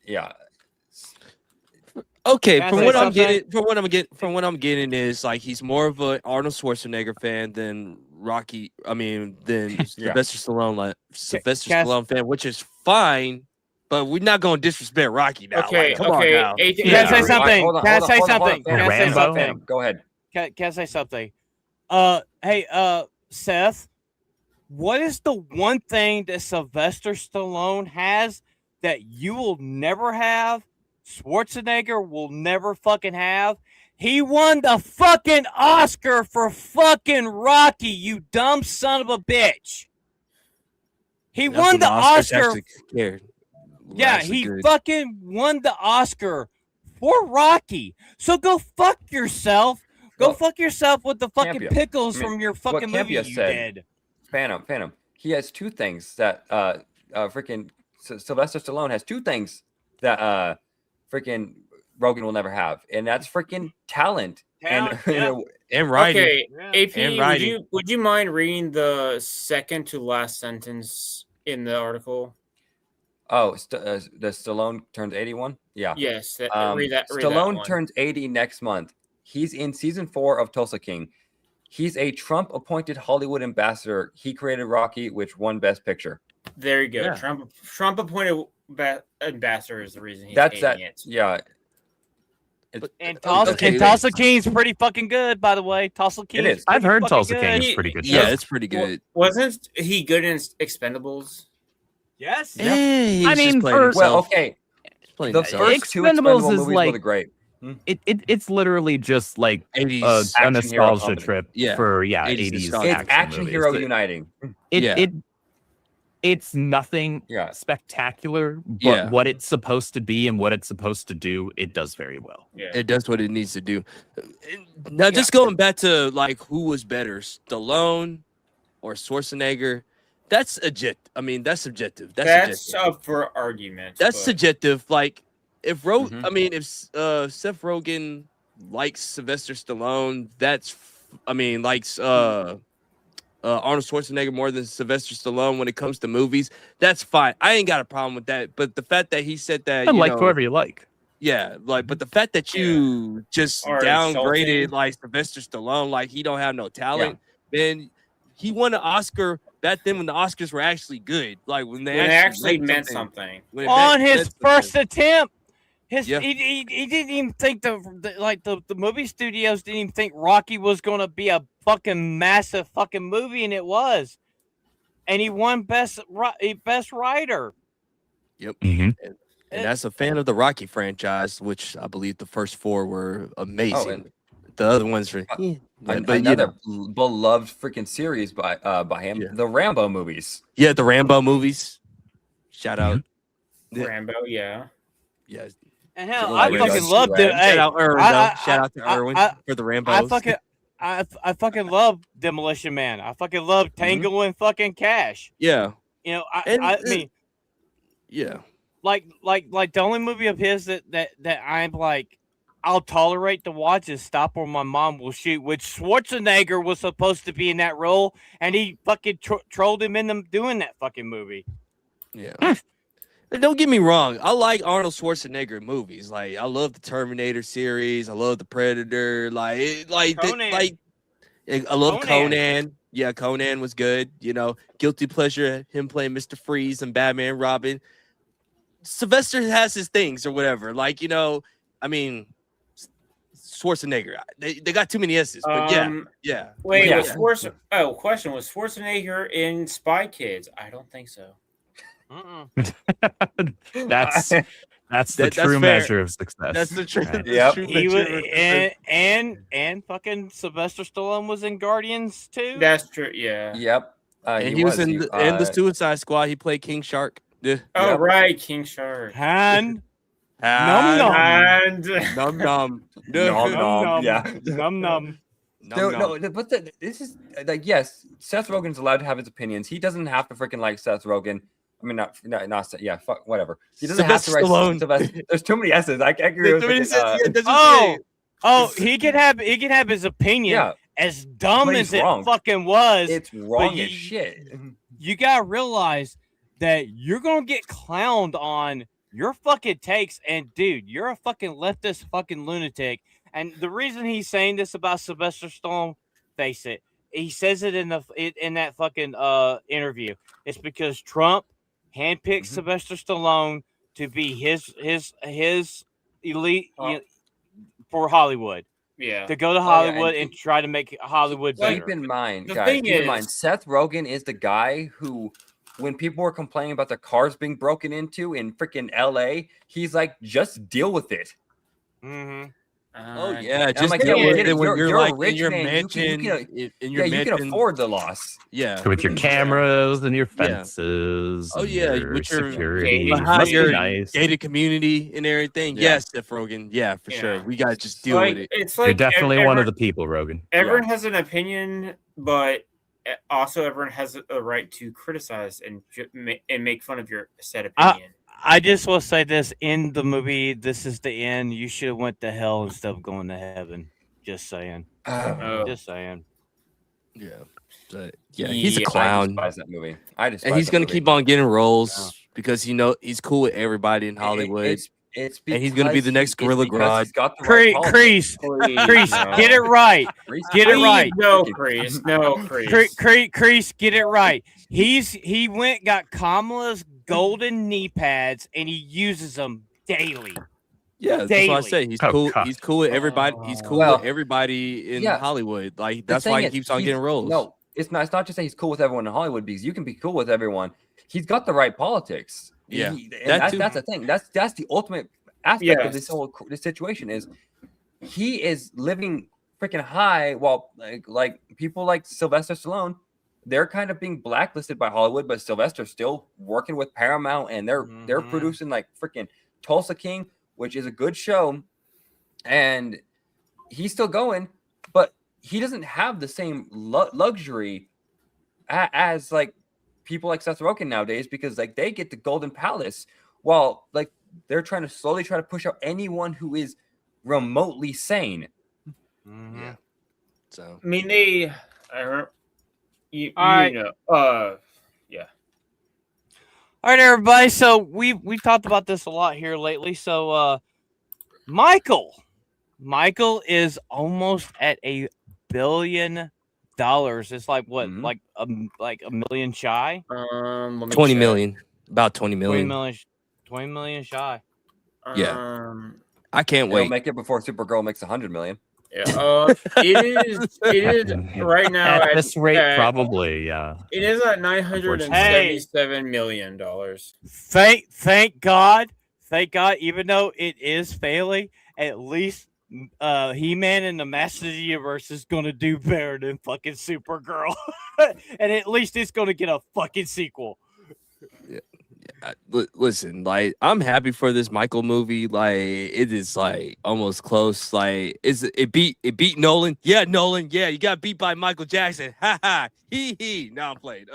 Yeah. Okay, Can I from say what something? I'm getting is like he's more of an Arnold Schwarzenegger fan than Sylvester Stallone Stallone fan, which is fine, but we're not gonna disrespect Rocky now. Okay, Like, come on okay. now. AP, Can I say All something? hold on, Can I hold say on, hold on, something? hold on, Can I say Rambo? something? Go ahead. Can I say something? Hey, Seth, what is the one thing that Sylvester Stallone has that you will never have? Schwarzenegger will never fucking have. He won the fucking Oscar for fucking Rocky, you dumb son of a bitch. He That's won when the Oscars Oscar. actually cared. Well, Yeah, actually he good. fucking won the Oscar for Rocky. So go fuck yourself. Go Well, fuck yourself with the fucking Campia. pickles I mean, from your what fucking movie Campia you said- did. Phantom. He has two things that freaking Sylvester Stallone has two things that freaking Rogan will never have, and that's freaking talent. Talent, and yeah. And writing. Okay, Yeah. AP, And would writing. you mind reading the second to last sentence in the article? the Stallone turns 81. Yeah. Yes, read that. Read Stallone that one. turns 80 next month. He's in season 4 of Tulsa King. He's a Trump-appointed Hollywood ambassador. He created Rocky, which won Best Picture. There you go. Yeah. Trump appointed ambassador is the reason he's That's hating that. it. Yeah. And Tulsa, okay, and Tulsa King's pretty fucking good, by the way. Tulsa King. is. I've heard Tulsa King good. is pretty good. Yeah, show. it's pretty good. Wasn't he good in Expendables? Yes. Yeah, he's I just mean, playing for- himself. Well, okay. He's playing The himself. first two Expendables Expendable is movies like- were great. It's literally just like a 80s action hero nostalgia comedy. trip Yeah. for 80s 80s nostalgia. It's action movies. hero uniting. It's nothing Yeah. spectacular, but Yeah. what it's supposed to be and what it's supposed to do, it does very well. Yeah. It does what it needs to do. Now, just going back to like who was better, Stallone or Schwarzenegger, that's subjective. That's subjective. That's subjective. up for argument. That's but- subjective. Like if Mhm. if Seth Rogen likes Sylvester Stallone, likes Arnold Schwarzenegger more than Sylvester Stallone when it comes to movies, that's fine. I ain't got a problem with that. But the fact that he said that, And like whoever you like. yeah, but the fact that you just Or downgraded insulting. like Sylvester Stallone, like he don't have no talent, then he won an Oscar back then when the Oscars were actually good, like when they When it actually meant something. something. When it On meant his first something. attempt. Yeah. He didn't even think the movie studios didn't even think Rocky was gonna be a fucking massive fucking movie, and it was. And he won best writer. Yep. Mhm. And that's a fan of the Rocky franchise, which I believe the first 4 were amazing. and- the other ones were, Another beloved freaking series by him, Yeah. the Rambo movies. yeah, the Rambo movies. Shout out, Yeah. Rambo, yeah. yeah. And hell, Cool. I Like, fucking Red loved it. Red. Hey, Shout out Irwin, though. Shout out to Irwin for the Rambos. I fucking love Demolition Man. I fucking love Tango and fucking Cash. Yeah, You know, And- I mean, yeah. like the only movie of his that I'm like, I'll tolerate to watch is Stop or My Mom Will Shoot, which Schwarzenegger was supposed to be in that role, and he fucking trolled him in them doing that fucking movie. Yeah. And don't get me wrong. I like Arnold Schwarzenegger movies. Like I love the Terminator series. I love the Predator. I love Conan. Yeah, Conan was good. Guilty pleasure him playing Mr. Freeze and Batman Robin. Sylvester has his things or whatever. Schwarzenegger. They got too many S's. But yeah. Wait, Yeah. question. Was Schwarzenegger in Spy Kids? I don't think so. That's the That's true fair. measure of success. That's the truth. Right. Yep. He was, and fucking Sylvester Stallone was in Guardians too. That's true. Yeah. Yep. And he was in the Suicide Squad. He played King Shark. Yeah. Oh Yep. right, King Shark. And And Num num. Yeah. num. This is like, yes, Seth Rogen's allowed to have his opinions. He doesn't have to freaking like Seth Rogen. I mean, not yeah, fuck, whatever. He doesn't have to write Stallone. Sylvester. There's too many S's. I agree with He could have his opinion. yeah, As dumb But as he's it wrong. fucking was, it's wrong you- as shit. you gotta realize that you're gonna get clowned on your fucking takes. And dude, you're a fucking leftist fucking lunatic. And the reason he's saying this about Sylvester Stallone, face it, he says it in that fucking interview. It's because Trump handpicked Sylvester Stallone to be his elite for Hollywood. yeah. To go to yeah, Hollywood and and try to make Hollywood Like, better. Keep in mind, the guys. thing Keep in is- mind, Seth Rogen is the guy who, when people were complaining about the cars being broken into in freaking LA, he's like, just deal with it. Mm-hmm. Oh yeah, I'm just like, deal yeah, with get it it. when You're you're a like rich in your man. You mansion. can- In your Yeah, you mansion. can afford the loss. Yeah. With your cameras and your Yeah. fences. Oh, and yeah, your with your security. gated- Must be your nice. gated community and everything. Yeah. Yes, Seth Rogen. Yeah, for sure. Yeah. We gotta just deal Like, with it. it's You're like definitely one of the people, Rogan. Everyone has an opinion, but also everyone has a right to criticize and make fun of your said opinion. I just will say this: in the movie, this is the end. You should have went to hell instead of going to heaven. Just saying. Oh. Just saying. Yeah. But, yeah, he's a Yeah, I clown. despise that movie. I despise And he's that gonna movie. keep on getting roles Yeah. because he's cool with everybody in Hollywood. It's And he's gonna be the because next Gorilla because Grodd. he's got the right politics. Crease, get it right. Get it Please, right. No, Kreese. No, Kreese. Crease, get it right. He got Kamala's golden knee pads and he uses them daily. Yeah, that's daily. what I say. He's Oh, cool. God. He's cool with everybody. He's cool Well, with everybody in yeah. Hollywood. Like The that's why thing he is, keeps on he's- getting roles. No, it's not just that he's cool with everyone in Hollywood, because you can be cool with everyone. He's got the right politics. Yeah, And that too. that's the thing. That's the ultimate aspect of Yes. this situation is he is living freaking high while like people like Sylvester Stallone, they're kind of being blacklisted by Hollywood, but Sylvester's still working with Paramount and they're producing like freaking Tulsa King, which is a good show, and he's still going, but he doesn't have the same luxury as like people like Seth Rogen nowadays, because like they get the Golden Palace while like they're trying to slowly try to push out anyone who is remotely sane. Yeah. So I mean, they. You right. know. Yeah. All right, everybody. So we've talked about this a lot here lately. So Michael is almost at $1 billion. It's like what, like a million shy? Let me 20 check. million, about 20 20 million. million shy. Yeah. I can't They'll wait. make it before Supergirl makes 100 million. Yeah, it is right now At this rate, probably, yeah. It is at $977 million. Thank God. Even though it is failing, at least He-Man and the Masters of the Universe is gonna do better than fucking Supergirl, and at least it's gonna get a fucking sequel. Listen, like I'm happy for this Michael movie. Like it is like almost close. Like it beat Nolan? Yeah, Nolan. Yeah, you got beat by Michael Jackson. Ha ha. Hee. No, I'm playing.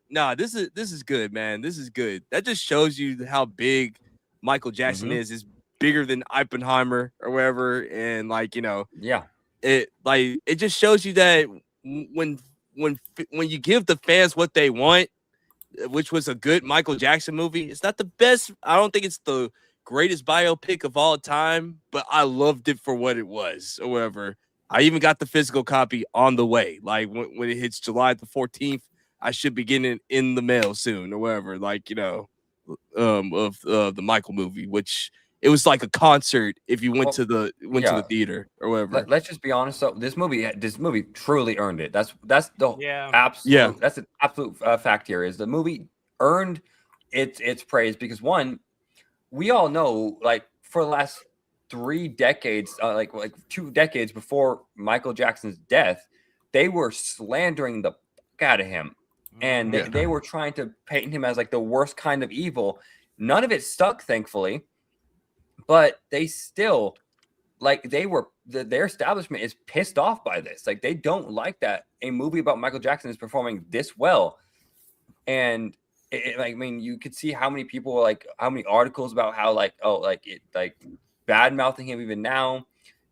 Nah. This is good, man. This is good. That just shows you how big Michael Jackson is. It's bigger than Oppenheimer or whatever. And like it just shows you that when you give the fans what they want, which was a good Michael Jackson movie. It's not the best. I don't think it's the greatest biopic of all time, but I loved it for what it was or whatever. I even got the physical copy on the way. Like when it hits July the 14th, I should be getting it in the mail soon or whatever. Like, of the Michael movie, which it was like a concert if you went to the theater or whatever. Let's just be honest. So this movie truly earned it. That's the absolute. Yeah. That's an absolute fact here. Is the movie earned its praise because one, we all know like for the last 3 decades, like 2 decades before Michael Jackson's death, they were slandering the fuck out of him, and they were trying to paint him as like the worst kind of evil. None of it stuck, thankfully. But they still, like, their establishment is pissed off by this. Like, they don't like that a movie about Michael Jackson is performing this well. And you could see how many people how many articles about how bad mouthing him even now,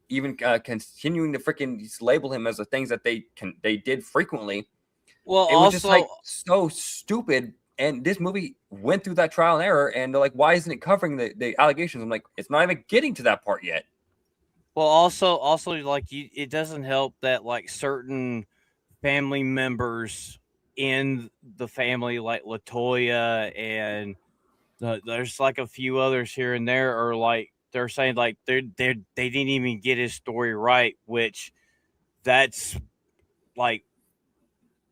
even continuing to freaking label him as the things that they did frequently. Well, it was just like so stupid. And this movie went through that trial and error, and they're like, why isn't it covering the allegations? I'm like, it's not even getting to that part yet. Well, also, like it doesn't help that like certain family members in the family, like LaToya and there's like a few others here and there, are like they're saying like they didn't even get his story right, which that's like.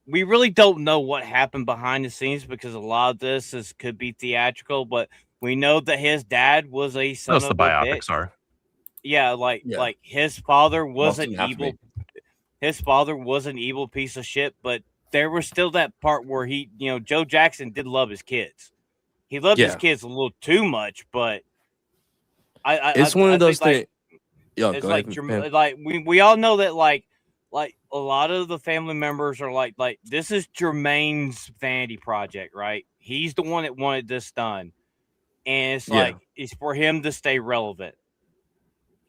We really don't know what happened behind the scenes because a lot of this could be theatrical, but we know that his dad was a son Most of of the a biopics bitch. are. Yeah, like his father was Most of an them have to evil. be. His father was an evil piece of shit, but there was still that part where he, Joe Jackson did love his kids. He loved his kids a little too much, but It's one of those things. It's go like ahead. like we all know that like a lot of the family members are like this is Jermaine's vanity project, right? He's the one that wanted this done, and it's like it's for him to stay relevant.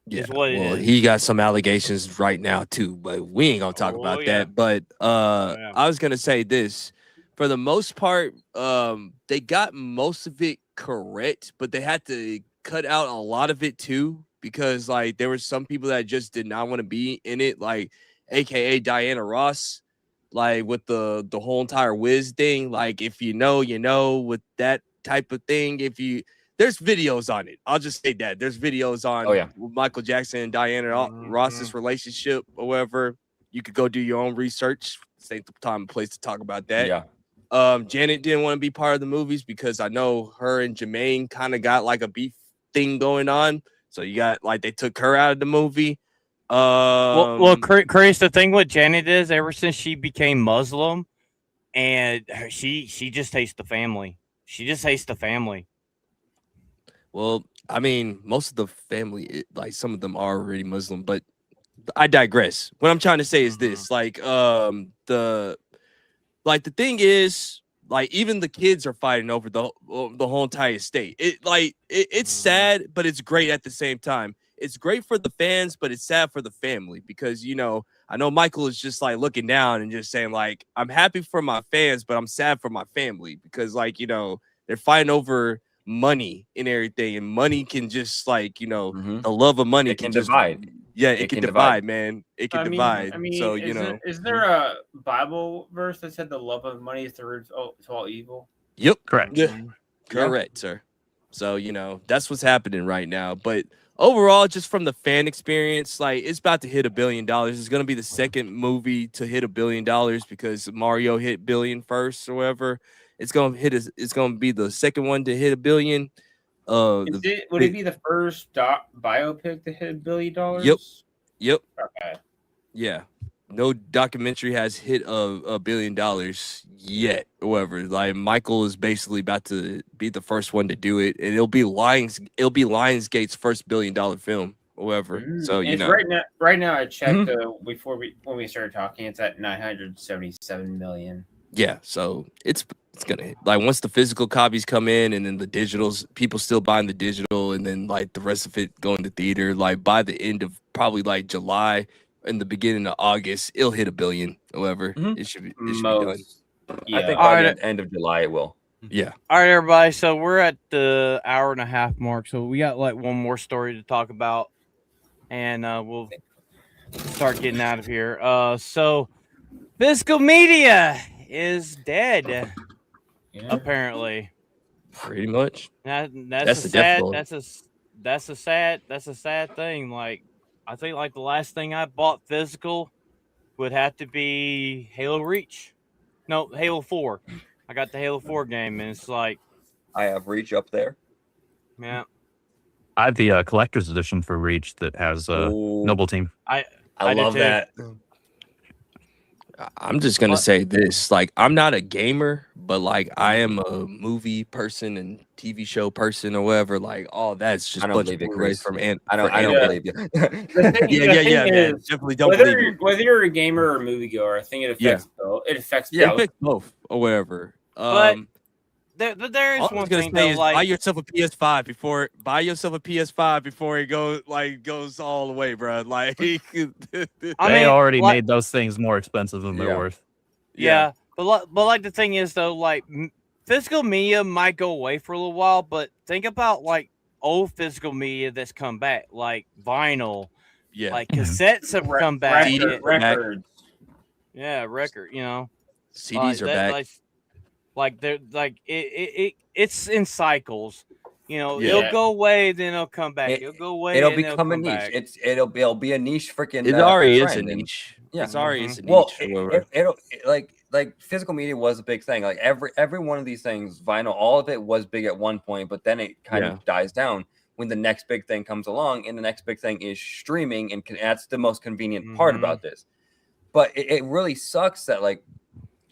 Yeah, what it is. He got some allegations right now too, but we ain't gonna talk about that. But I was gonna say this: for the most part, they got most of it correct, but they had to cut out a lot of it too because like there were some people that just did not want to be in it, like AKA Diana Ross, like with the whole entire Wiz thing. Like if you know, with that type of thing. There's videos on it. I'll just say that there's videos on Michael Jackson and Diana Ross's relationship or whatever. You could go do your own research. This ain't the time and place to talk about that. Yeah. Janet didn't want to be part of the movies because I know her and Jermaine kind of got like a beef thing going on. So you got like they took her out of the movie. Chris, the thing with Janet is ever since she became Muslim, and she just hates the family. She just hates the family. Well, I mean, most of the family, like some of them are already Muslim, but I digress. What I'm trying to say is this: like, the thing is, like, even the kids are fighting over the whole entire state. It's sad, but it's great at the same time. It's great for the fans, but it's sad for the family because I know Michael is just like looking down and just saying like, I'm happy for my fans, but I'm sad for my family because they're fighting over money and everything, and money can just the love of money can divide. Yeah, it can divide, man. It can divide. I mean, So is there a Bible verse that said the love of money is the root to all evil? Yep, Correct. Yeah. Correct, sir. So that's what's happening right now. But overall, just from the fan experience, like it's about to hit $1 billion. It's gonna be the second movie to hit $1 billion because Mario hit $1 billion first or whatever. It's gonna be the second one to hit $1 billion. Would it be the first biopic to hit $1 billion? Yep. Okay. Yeah. No documentary has hit $1 billion yet. However, like Michael is basically about to be the first one to do it, and it'll be Lionsgate's first $1 billion film. However, so right now I checked when we started talking, it's at 977 million. Yeah, so it's gonna hit. Like once the physical copies come in, and then the digitals, people still buying the digital, and then like the rest of it going to theater. Like by the end of probably like July. In the beginning of August, it'll hit $1 billion. However, it should be done. Yeah. I think by the end of July it will. Yeah. All right, everybody. So we're at the hour and a half mark. So we got like one more story to talk about, and we'll start getting out of here. So physical media is dead. Apparently. Pretty much. That's a sad thing. Like. I think like the last thing I bought physical would have to be Halo 4. I got the Halo 4 game, and it's like I have Reach up there. Yeah, I have the collector's edition for Reach that has Noble Team. I love that. I'm just gonna say this: like, I'm not a gamer, but like, I am a movie person and TV show person or whatever. Like, all that's just I don't believe it, Chris. from I don't believe you. Man. Definitely don't believe you. Whether you're a gamer or a moviegoer, I think it affects both. It affects both. It affects both or whatever. But there is all one I'm gonna thing say though, is like buy yourself a PS5 before it goes all the way, bro. Like they already made those things more expensive than they're worth. Yeah, but like the thing is though, like physical media might go away for a little while, but think about like old physical media that's come back, like vinyl, like cassettes have come back, records. Yeah, record. CDs are back. Like they're like it's in cycles. It'll go away, then it'll come back. It'll go away. It'll and become a niche. Back. It'll be a niche freaking. It already is a trend. niche. Yeah, it's already is a niche. Well, it'll like physical media was a big thing. Like every one of these things, vinyl, all of it was big at one point, but then it kind of dies down when the next big thing comes along, and the next big thing is streaming, and that's the most convenient part about this. But it really sucks that like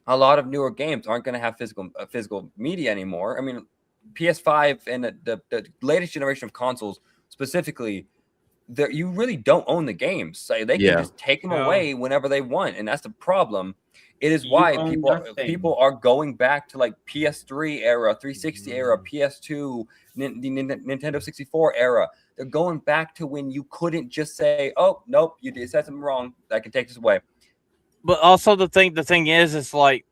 a lot of newer games aren't going to have physical media anymore. I mean, PS5 and the latest generation of consoles specifically, you really don't own the games. So they can just take them away whenever they want, and that's the problem. It is why people are going back to like PS3 era, 360 era, PS2, Nintendo 64 era. They're going back to when you couldn't just say, "Oh, nope, you said something wrong. I can take this away." But also the thing is, it's like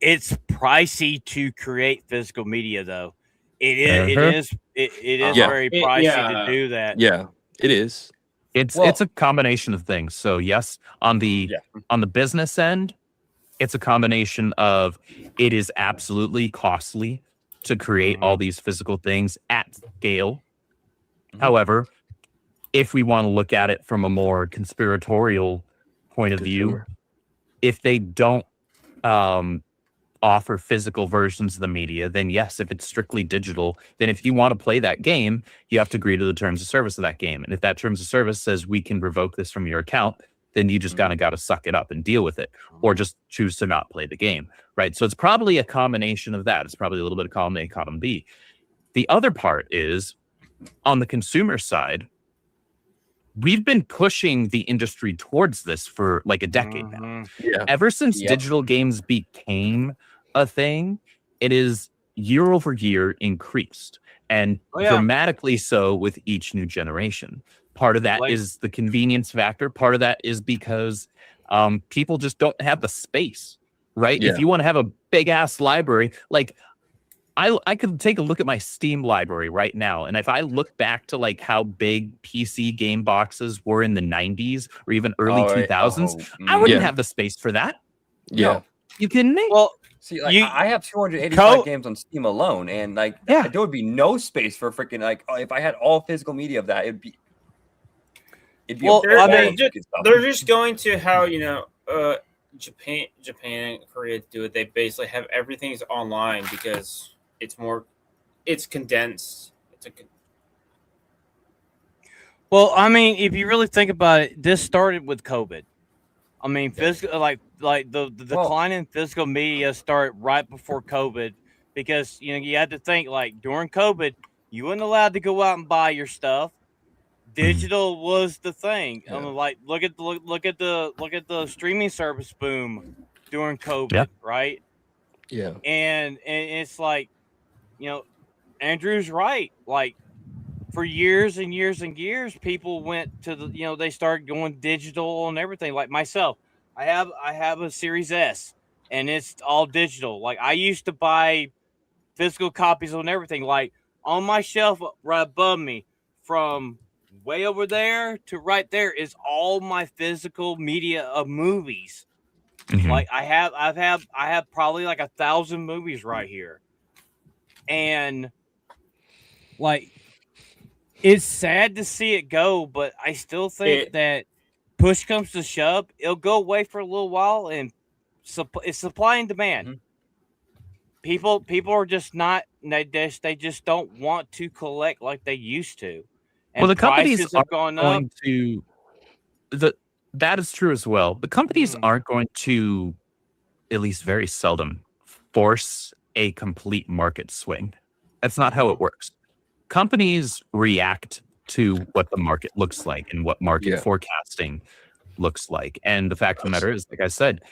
it's pricey to create physical media, though. It is very pricey to do that. Yeah, it is. It's a combination of things. So yes, on the business end, it's a combination of it is absolutely costly to create all these physical things at scale. However, if we want to look at it from a more conspiratorial point of view, if they don't offer physical versions of the media, then yes. If it's strictly digital, then if you want to play that game, you have to agree to the terms of service of that game. And if that terms of service says we can revoke this from your account, then you just kind of got to suck it up and deal with it, or just choose to not play the game, right? So it's probably a combination of that. It's probably a little bit of column A, column B. The other part is on the consumer side, we've been pushing the industry towards this for like a decade now. Yeah. Ever since digital games became a thing, it is year over year increased, and dramatically so with each new generation. Part of that is the convenience factor. Part of that is because people just don't have the space, right? Yeah. If you want to have a big ass library, like I could take a look at my Steam library right now, and if I look back to like how big PC game boxes were in the 90s or even early 2000s, I wouldn't have the space for that. Yeah. No. You kidding me? Well, see, like I have 285 games on Steam alone, and like there would be no space for freaking like if I had all physical media of that, it'd be. Well, I mean, they're just going to how Japan and Korea do it. They basically have everything's online because it's condensed. Well, I mean, if you really think about it, this started with COVID. I mean, physical like the decline in physical media started right before COVID, because you had to think like during COVID, you weren't allowed to go out and buy your stuff. Digital was the thing. I mean, like look at the streaming service boom during COVID, right? Yeah. And it's like, Andrew's right. Like for years and years and years, people went to they started going digital and everything. Like myself, I have a Series S, and it's all digital. Like I used to buy physical copies on everything. Like on my shelf right above me, from way over there to right there is all my physical media of movies. Like I have probably like 1,000 movies right here. And like it's sad to see it go, but I still think that push comes to shove, it'll go away for a little while, and it's supply and demand. People are just not, they just don't want to collect like they used to. And well, the companies have are gone going up. to that is true as well. The companies aren't going to, at least very seldom, force a complete market swing. That's not how it works. Companies react to what the market looks like and what market forecasting looks like. And the fact of the matter is, like I said,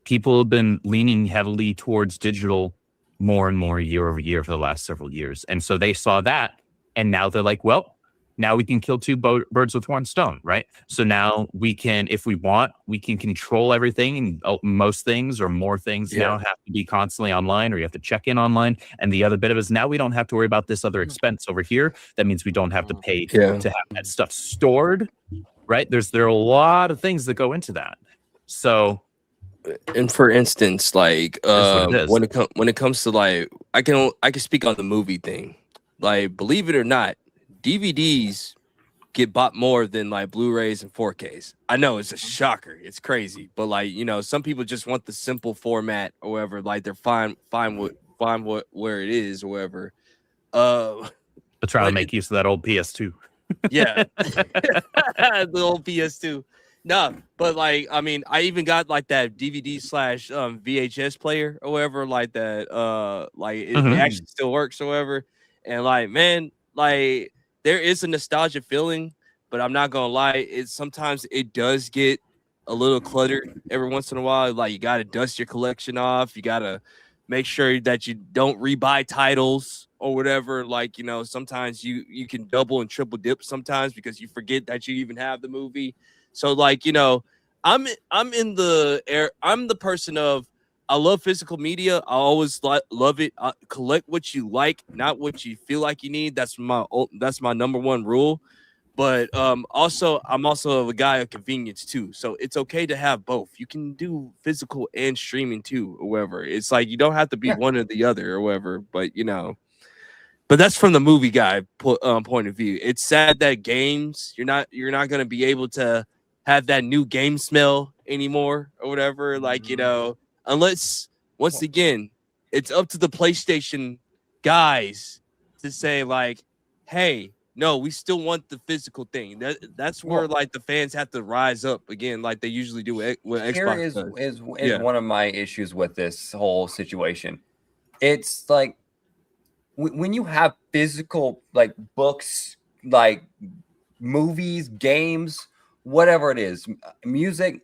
people have been leaning heavily towards digital more and more year over year for the last several years. And so they saw that, and now they're like, well, now we can kill two birds with one stone, right? So now we can, if we want, we can control everything, and most things or more things now have to be constantly online, or you have to check in online. And the other bit of it is now we don't have to worry about this other expense over here. That means we don't have to pay to have that stuff stored, right? There are a lot of things that go into that. So, and for instance, like when it comes to like, I can speak on the movie thing. Like, believe it or not, DVDs get bought more than like Blu-rays and 4Ks. I know it's a shocker, it's crazy, but like some people just want the simple format or whatever. Like they're fine where it is or whatever. But trying to make use of that old PS2. Yeah, the old PS2. No, but like I mean, I even got like that DVD / VHS player or whatever, like that. Like it actually still works or whatever. And like, man, like there is a nostalgia feeling, but I'm not gonna lie, sometimes it does get a little cluttered every once in a while. Like you gotta dust your collection off. You gotta make sure that you don't rebuy titles or whatever. Like, sometimes you can double and triple dip sometimes because you forget that you even have the movie. So like, I'm the person of, I love physical media. I always love it. Collect what you like, not what you feel like you need. That's my number one rule. But I'm also a guy of convenience too. So it's okay to have both. You can do physical and streaming too, or whatever. It's like you don't have to be one or the other, or whatever. But but that's from the movie guy point of view. It's sad that games you're not gonna be able to have that new game smell anymore, or whatever. Like unless once again, it's up to the PlayStation guys to say like, hey, no, we still want the physical thing. That's where like the fans have to rise up again, like they usually do with Here Xbox. is one of my issues with this whole situation. It's like when you have physical like books, like movies, games, whatever it is, music,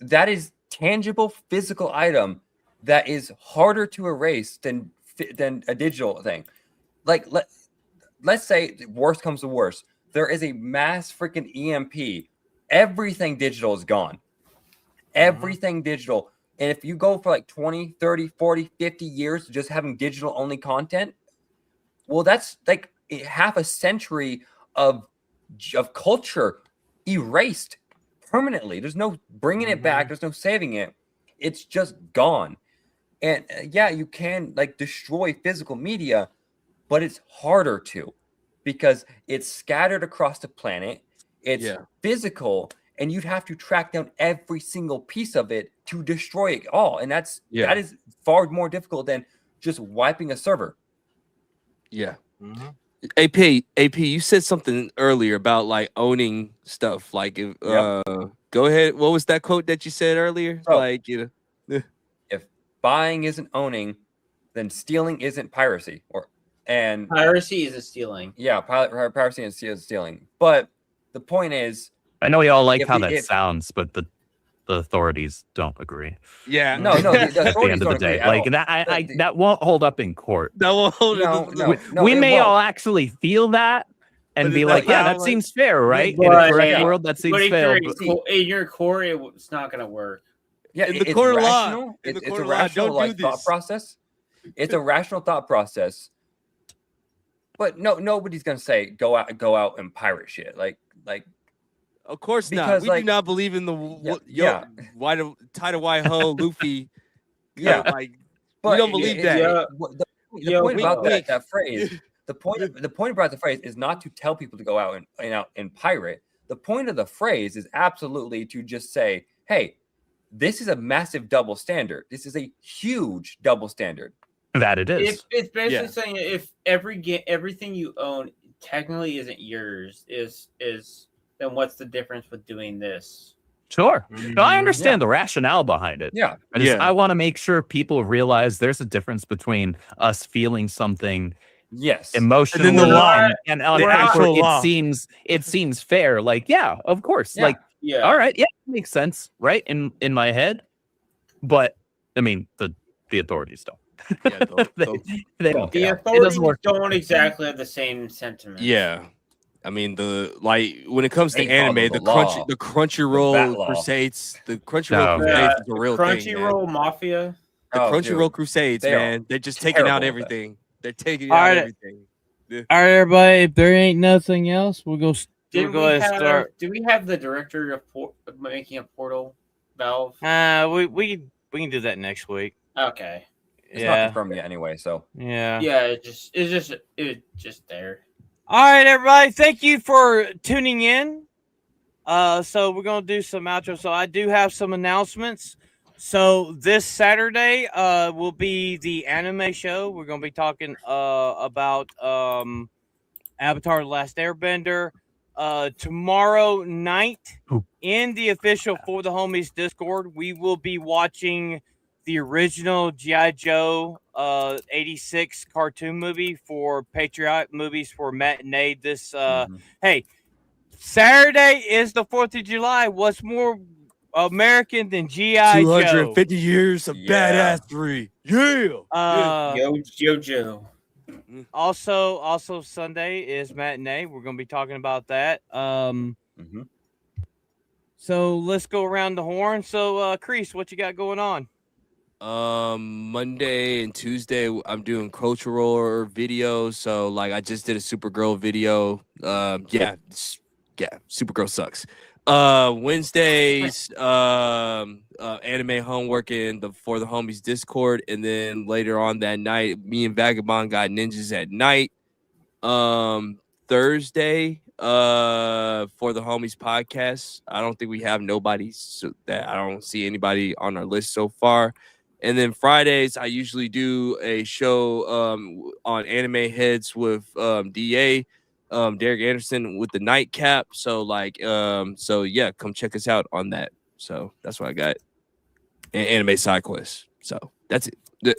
that is tangible physical item that is harder to erase than a digital thing. Like let's say worst comes to worst, there is a mass freaking EMP. Everything digital is gone. Everything digital. And if you go for like 20, 30, 40, 50 years just having digital only content, well, that's like half a century of culture erased permanently. There's no bringing it back. There's no saving it. It's just gone. And yeah, you can like destroy physical media, but it's harder to because it's scattered across the planet. It's physical, and you'd have to track down every single piece of it to destroy it all. And that is far more difficult than just wiping a server. Yeah. AP, you said something earlier about like owning stuff. Like, go ahead. What was that quote that you said earlier? So, like, you know, if buying isn't owning, then stealing isn't piracy. And piracy isn't stealing. Yeah, piracy and stealing. But the point is, I know y'all like how that sounds, but the authorities don't agree. Yeah, no, the at the end of the day, like that, that won't hold up in court. That won't hold up. We may all actually feel that and be like, yeah, that seems fair, right? In a correct world, that seems fair. In your court, it's not going to work. Yeah, in the court of law, it's a rational thought process. It's a rational thought process. But nobody's gonna say go out and pirate shit. Like of course not. We do not believe in the why tie the white ho Luffy. But we don't believe that. The point about that phrase. The point about the phrase is not to tell people to go out and pirate. The point of the phrase is absolutely to just say, hey, this is a massive double standard. This is a huge double standard. That it is. It's basically saying if everything you own technically isn't yours, is then what's the difference with doing this? Sure. No, I understand the rationale behind it. Yeah. I want to make sure people realize there's a difference between us feeling something emotionally and then the law and on paper it seems fair. Like, yeah, of course. Yeah. Like, all right, yeah, it makes sense, right? In my head. But I mean, the authorities don't. They don't. The authorities don't exactly have the same sentiment. Yeah, I mean when it comes to anime, the Crunchyroll Crusades, is a real thing. Crunchyroll Mafia, the Crunchyroll Crusades, man, they're just taking out everything. They're taking out everything. All right, everybody. If there ain't nothing else, we'll go. Do we have the director of making a Portal, Valve? We can do that next week. Okay. It's not confirmed yet anyway, so yeah, it's just there. All right, everybody, thank you for tuning in. So we're gonna do some outro. So I do have some announcements. So this Saturday will be the anime show. We're gonna be talking about Avatar: The Last Airbender. Tomorrow night in the official For the Homies Discord, we will be watching the original G.I. Joe 86 cartoon movie for Patriot Movies for matinee. This hey, Saturday is the 4th of July. What's more American than G.I. Joe? 250 years of badassery. Yo Joe. Also Sunday is matinee. We're gonna be talking about that. So let's go around the horn. So Kreese, what you got going on? Monday and Tuesday I'm doing cultural videos. So like I just did a Supergirl video. Supergirl sucks. Wednesdays, anime homework in the For the Homies Discord, and then later on that night, me and Vagabond got ninjas at night. Thursday, For the Homies podcast. I don't think we have nobody, so that I don't see anybody on our list so far. And then Fridays, I usually do a show on Anime Heads with DA, Derek Anderson with the nightcap. So so yeah, come check us out on that. So that's what I got. And Anime Side Quest. So that's it.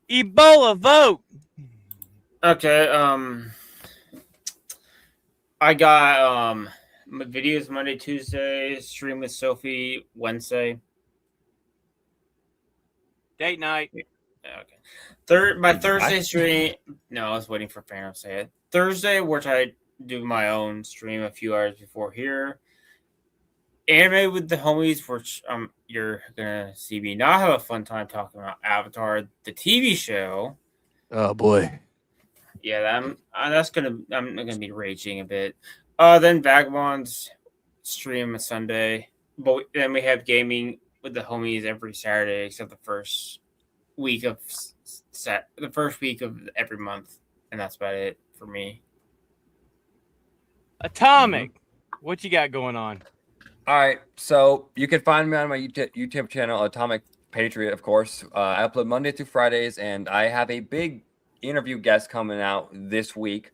Ebola vote. Okay. I got my videos Monday, Tuesday, stream with Sophie Wednesday. Date night. Yeah, okay. My Thursday stream. No, I was waiting for Phantom to say it. Thursday, which I do my own stream a few hours before here. Anime with the homies, which you're gonna see me not have a fun time talking about Avatar, the TV show. Oh boy. Yeah, I'm gonna be raging a bit. Then Vagabonds stream a Sunday, but then we have gaming with the homies every Saturday, except the first week of every month, and that's about it for me. Atomic, what you got going on? All right, so you can find me on my YouTube channel, Atomic Patriot, of course. I upload Monday through Fridays, and I have a big interview guest coming out this week.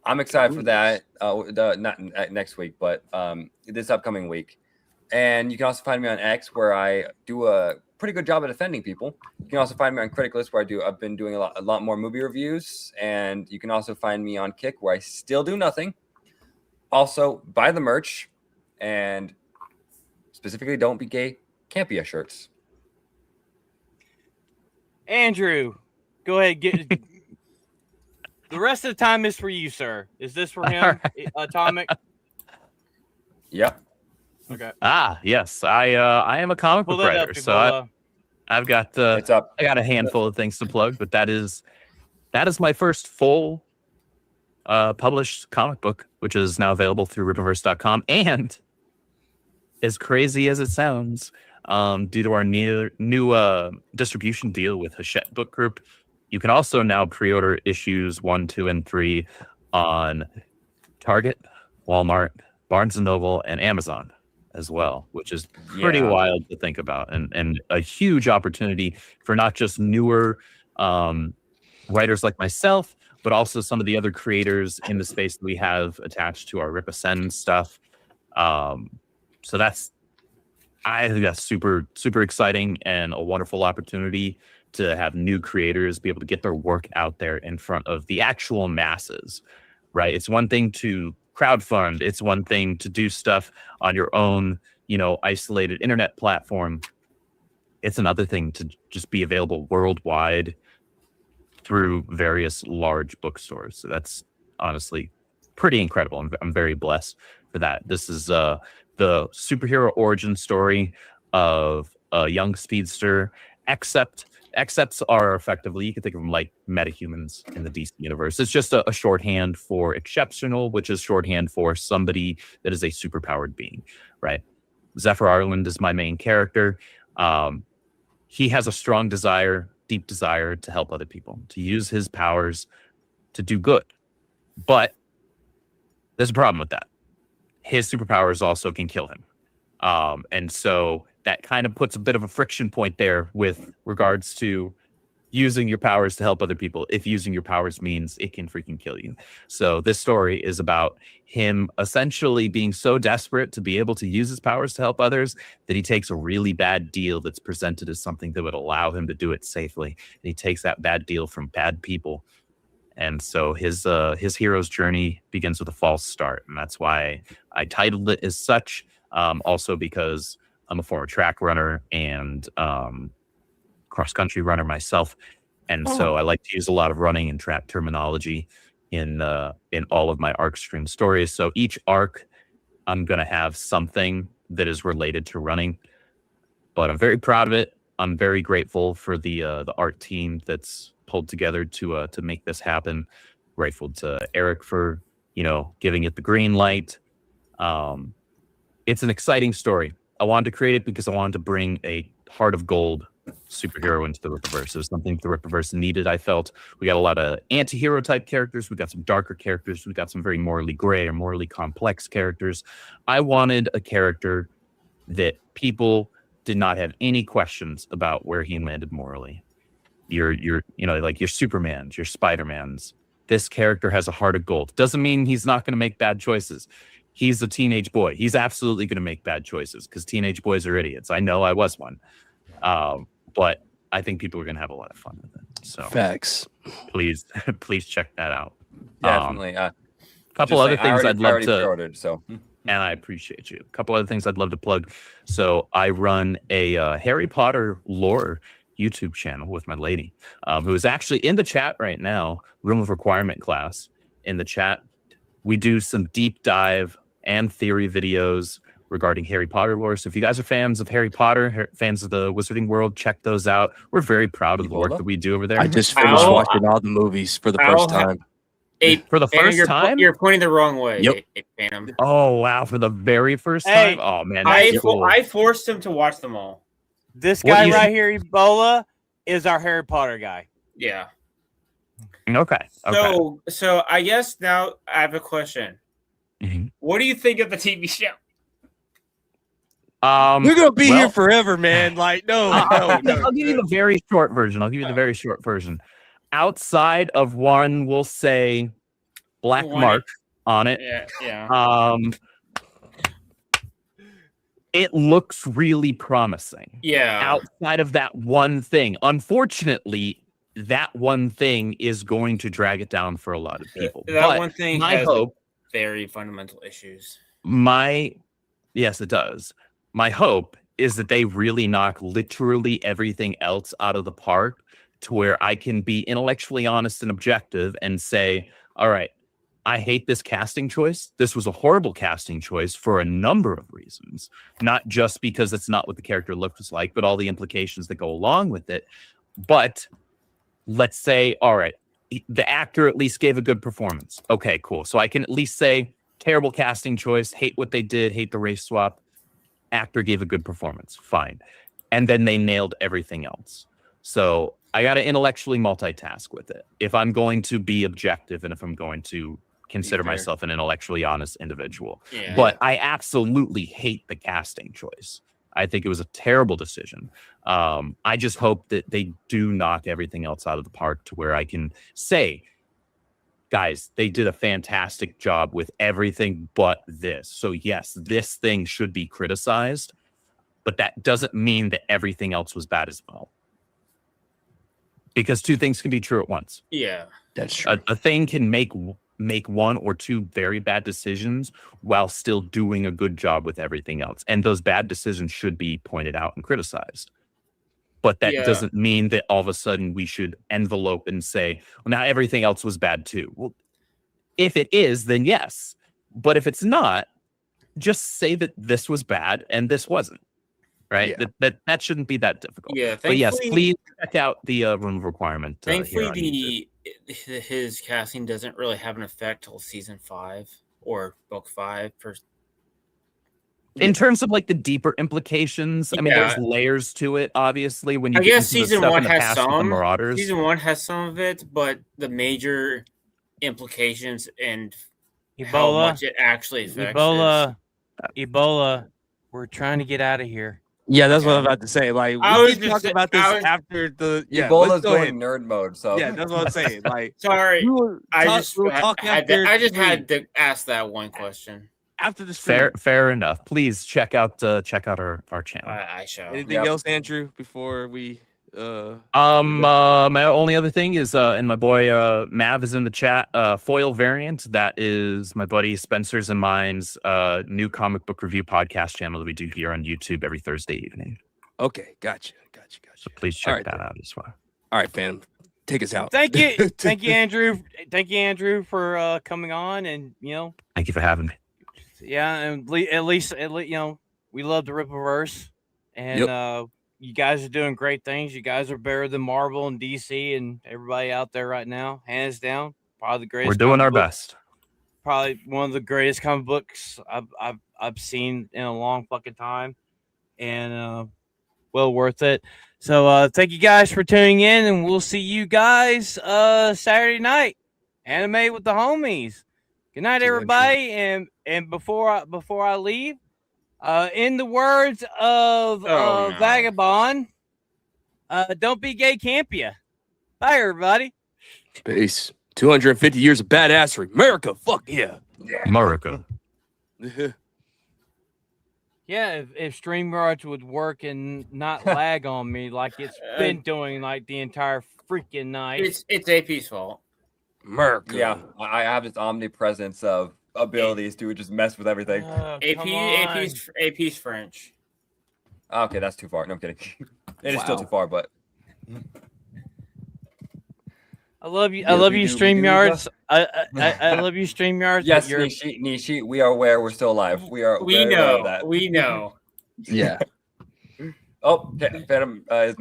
I'm excited for that. Not next week, but this upcoming week. And you can also find me on X, where I do a pretty good job at offending people. You can also find me on Critic List, where I've been doing a lot more movie reviews. And you can also find me on Kick, where I still do nothing. Also, buy the merch, and specifically, don't be gay, can't be a shirts. Andrew, go ahead. Get the rest of the time is for you, sir. Is this for him? Right. Atomic. Yep. Okay. Yes. I am a comic book writer, so I've got I got a handful of things to plug, but that is my first full published comic book, which is now available through rippaverse.com. And as crazy as it sounds, due to our new distribution deal with Hachette Book Group, you can also now pre-order issues 1, 2, and 3 on Target, Walmart, Barnes & Noble, and Amazon as well, which is pretty wild to think about, and a huge opportunity for not just newer writers like myself, but also some of the other creators in the space that we have attached to our Rip Ascend stuff. So I think that's super, super exciting and a wonderful opportunity to have new creators be able to get their work out there in front of the actual masses, right? It's one thing to crowdfund. It's one thing to do stuff on your own, isolated internet platform. It's another thing to just be available worldwide through various large bookstores. So that's honestly pretty incredible. I'm very blessed for that. This is the superhero origin story of a young speedster. Accepts are effectively, you can think of them like metahumans in the DC universe. It's just a shorthand for exceptional, which is shorthand for somebody that is a superpowered being, right? Zephyr Ireland is my main character. He has a strong desire, deep desire to help other people, to use his powers to do good. But there's a problem with that. His superpowers also can kill him. And so that kind of puts a bit of a friction point there with regards to using your powers to help other people. If using your powers means it can freaking kill you. So this story is about him essentially being so desperate to be able to use his powers to help others that he takes a really bad deal that's presented as something that would allow him to do it safely. And he takes that bad deal from bad people. And so his hero's journey begins with a false start. And that's why I titled it as such. Also because I'm a former track runner and cross-country runner myself. And so I like to use a lot of running and track terminology in all of my arc stream stories. So each arc, I'm going to have something that is related to running. But I'm very proud of it. I'm very grateful for the art team that's pulled together to make this happen. Grateful to Eric for, giving it the green light. It's an exciting story. I wanted to create it because I wanted to bring a Heart of Gold superhero into the Rippaverse. It was something the Rippaverse needed, I felt. We got a lot of anti-hero type characters. We got some darker characters. We got some very morally gray or morally complex characters. I wanted a character that people did not have any questions about where he landed morally. Your like your Supermans, your Spider-Mans. This character has a heart of gold. Doesn't mean he's not going to make bad choices. He's a teenage boy. He's absolutely going to make bad choices because teenage boys are idiots. I know I was one. But I think people are going to have a lot of fun with it. So facts. Please check that out. Definitely. A couple other things I'd love to. Ordered, so. And I appreciate you. A couple other things I'd love to plug. So I run a Harry Potter lore YouTube channel with my lady, who is actually in the chat right now. Room of Requirement class in the chat. We do some deep dive and theory videos regarding Harry Potter lore. So if you guys are fans of Harry Potter, fans of the Wizarding World, check those out. We're very proud of the work that we do over there. I just finished watching all the movies for the first time. For the first time? You're pointing the wrong way. Yep. Phantom. Oh, wow. For the very first time? Oh, man. I forced him to watch them all. This guy right here, Ebola, is our Harry Potter guy. Yeah. Okay. So I guess now I have a question. Mm-hmm. What do you think of the TV show? We're gonna be here forever, man. Like, no. I'll give you the very short version. Outside of one, we'll say black mark on it. Yeah. It looks really promising. Yeah. Outside of that one thing, unfortunately, that one thing is going to drag it down for a lot of people. That one thing has hope, very fundamental issues. Yes, it does. My hope is that they really knock literally everything else out of the park to where I can be intellectually honest and objective and say, all right, I hate this casting choice. This was a horrible casting choice for a number of reasons, not just because it's not what the character looks like, but all the implications that go along with it. But let's say, all right, the actor at least gave a good performance. Okay, cool. So I can at least say terrible casting choice, hate what they did, hate the race swap. Actor gave a good performance. Fine. And then they nailed everything else. So I got to intellectually multitask with it. If I'm going to be objective and if I'm going to consider myself an intellectually honest individual. Yeah. But I absolutely hate the casting choice. I think it was a terrible decision. I just hope that they do knock everything else out of the park to where I can say, guys, they did a fantastic job with everything but this. So yes, this thing should be criticized, but that doesn't mean that everything else was bad as well. Because two things can be true at once. Yeah, that's true. A thing can make one or two very bad decisions while still doing a good job with everything else. And those bad decisions should be pointed out and criticized. But that doesn't mean that all of a sudden we should envelope and say, well, now everything else was bad too. Well, if it is, then yes. But if it's not, just say that this was bad and this wasn't. Right? Yeah. That shouldn't be that difficult. Yeah. But yes, please check out the Room of Requirement. Thankfully, his casting doesn't really have an effect till season 5 or book 5. In terms of like the deeper implications, I mean, there's layers to it. Obviously, when you I get guess into season the 1 stuff in the has past with the some. Marauders. Season 1 has some of it, but the major implications and how much it actually affects. Ebola, we're trying to get out of here. Yeah, that's what I'm about to say. Like, we can talk about this after the. Yeah, Ebola's going nerd mode. So yeah, that's what I'm saying. Like, sorry, I just had to ask that one question. After the fair enough. Please check out our channel. I shall. Anything else, Andrew? Before we my only other thing is and my boy Mav is in the chat. Foil Variant, that is my buddy Spencer's and mine's new comic book review podcast channel that we do here on YouTube every Thursday evening. Okay, gotcha. So please check that out as well. All right, fam. Take us out. Thank you, Andrew. Thank you, Andrew, for coming on, and thank you for having me. Yeah, and at least we love the Rippaverse, and you guys are doing great things. You guys are better than Marvel and DC and everybody out there right now, hands down. Probably the greatest. We're doing our best. Probably one of the greatest comic books I've seen in a long fucking time, and well worth it. So thank you guys for tuning in, and we'll see you guys Saturday night. Anime with the homies. Good night, everybody. And before I leave, In the words of Oh, no. Vagabond, don't be gay, campia. Bye, everybody. Peace. 250 years of badassery. America, fuck yeah. America. Yeah, if StreamYards would work and not lag on me like it's been doing like the entire freaking night. It's AP's fault. America. Yeah, I have this omnipresence of abilities to just mess with everything. AP's French. Okay, that's too far. No, I'm kidding. It is still too far, but I love you. I love you, StreamYards. I love you, StreamYards. yes, Nishi, we are aware we're still alive. We are. We very aware of know. that. We know. Yeah. Oh, Phantom is now.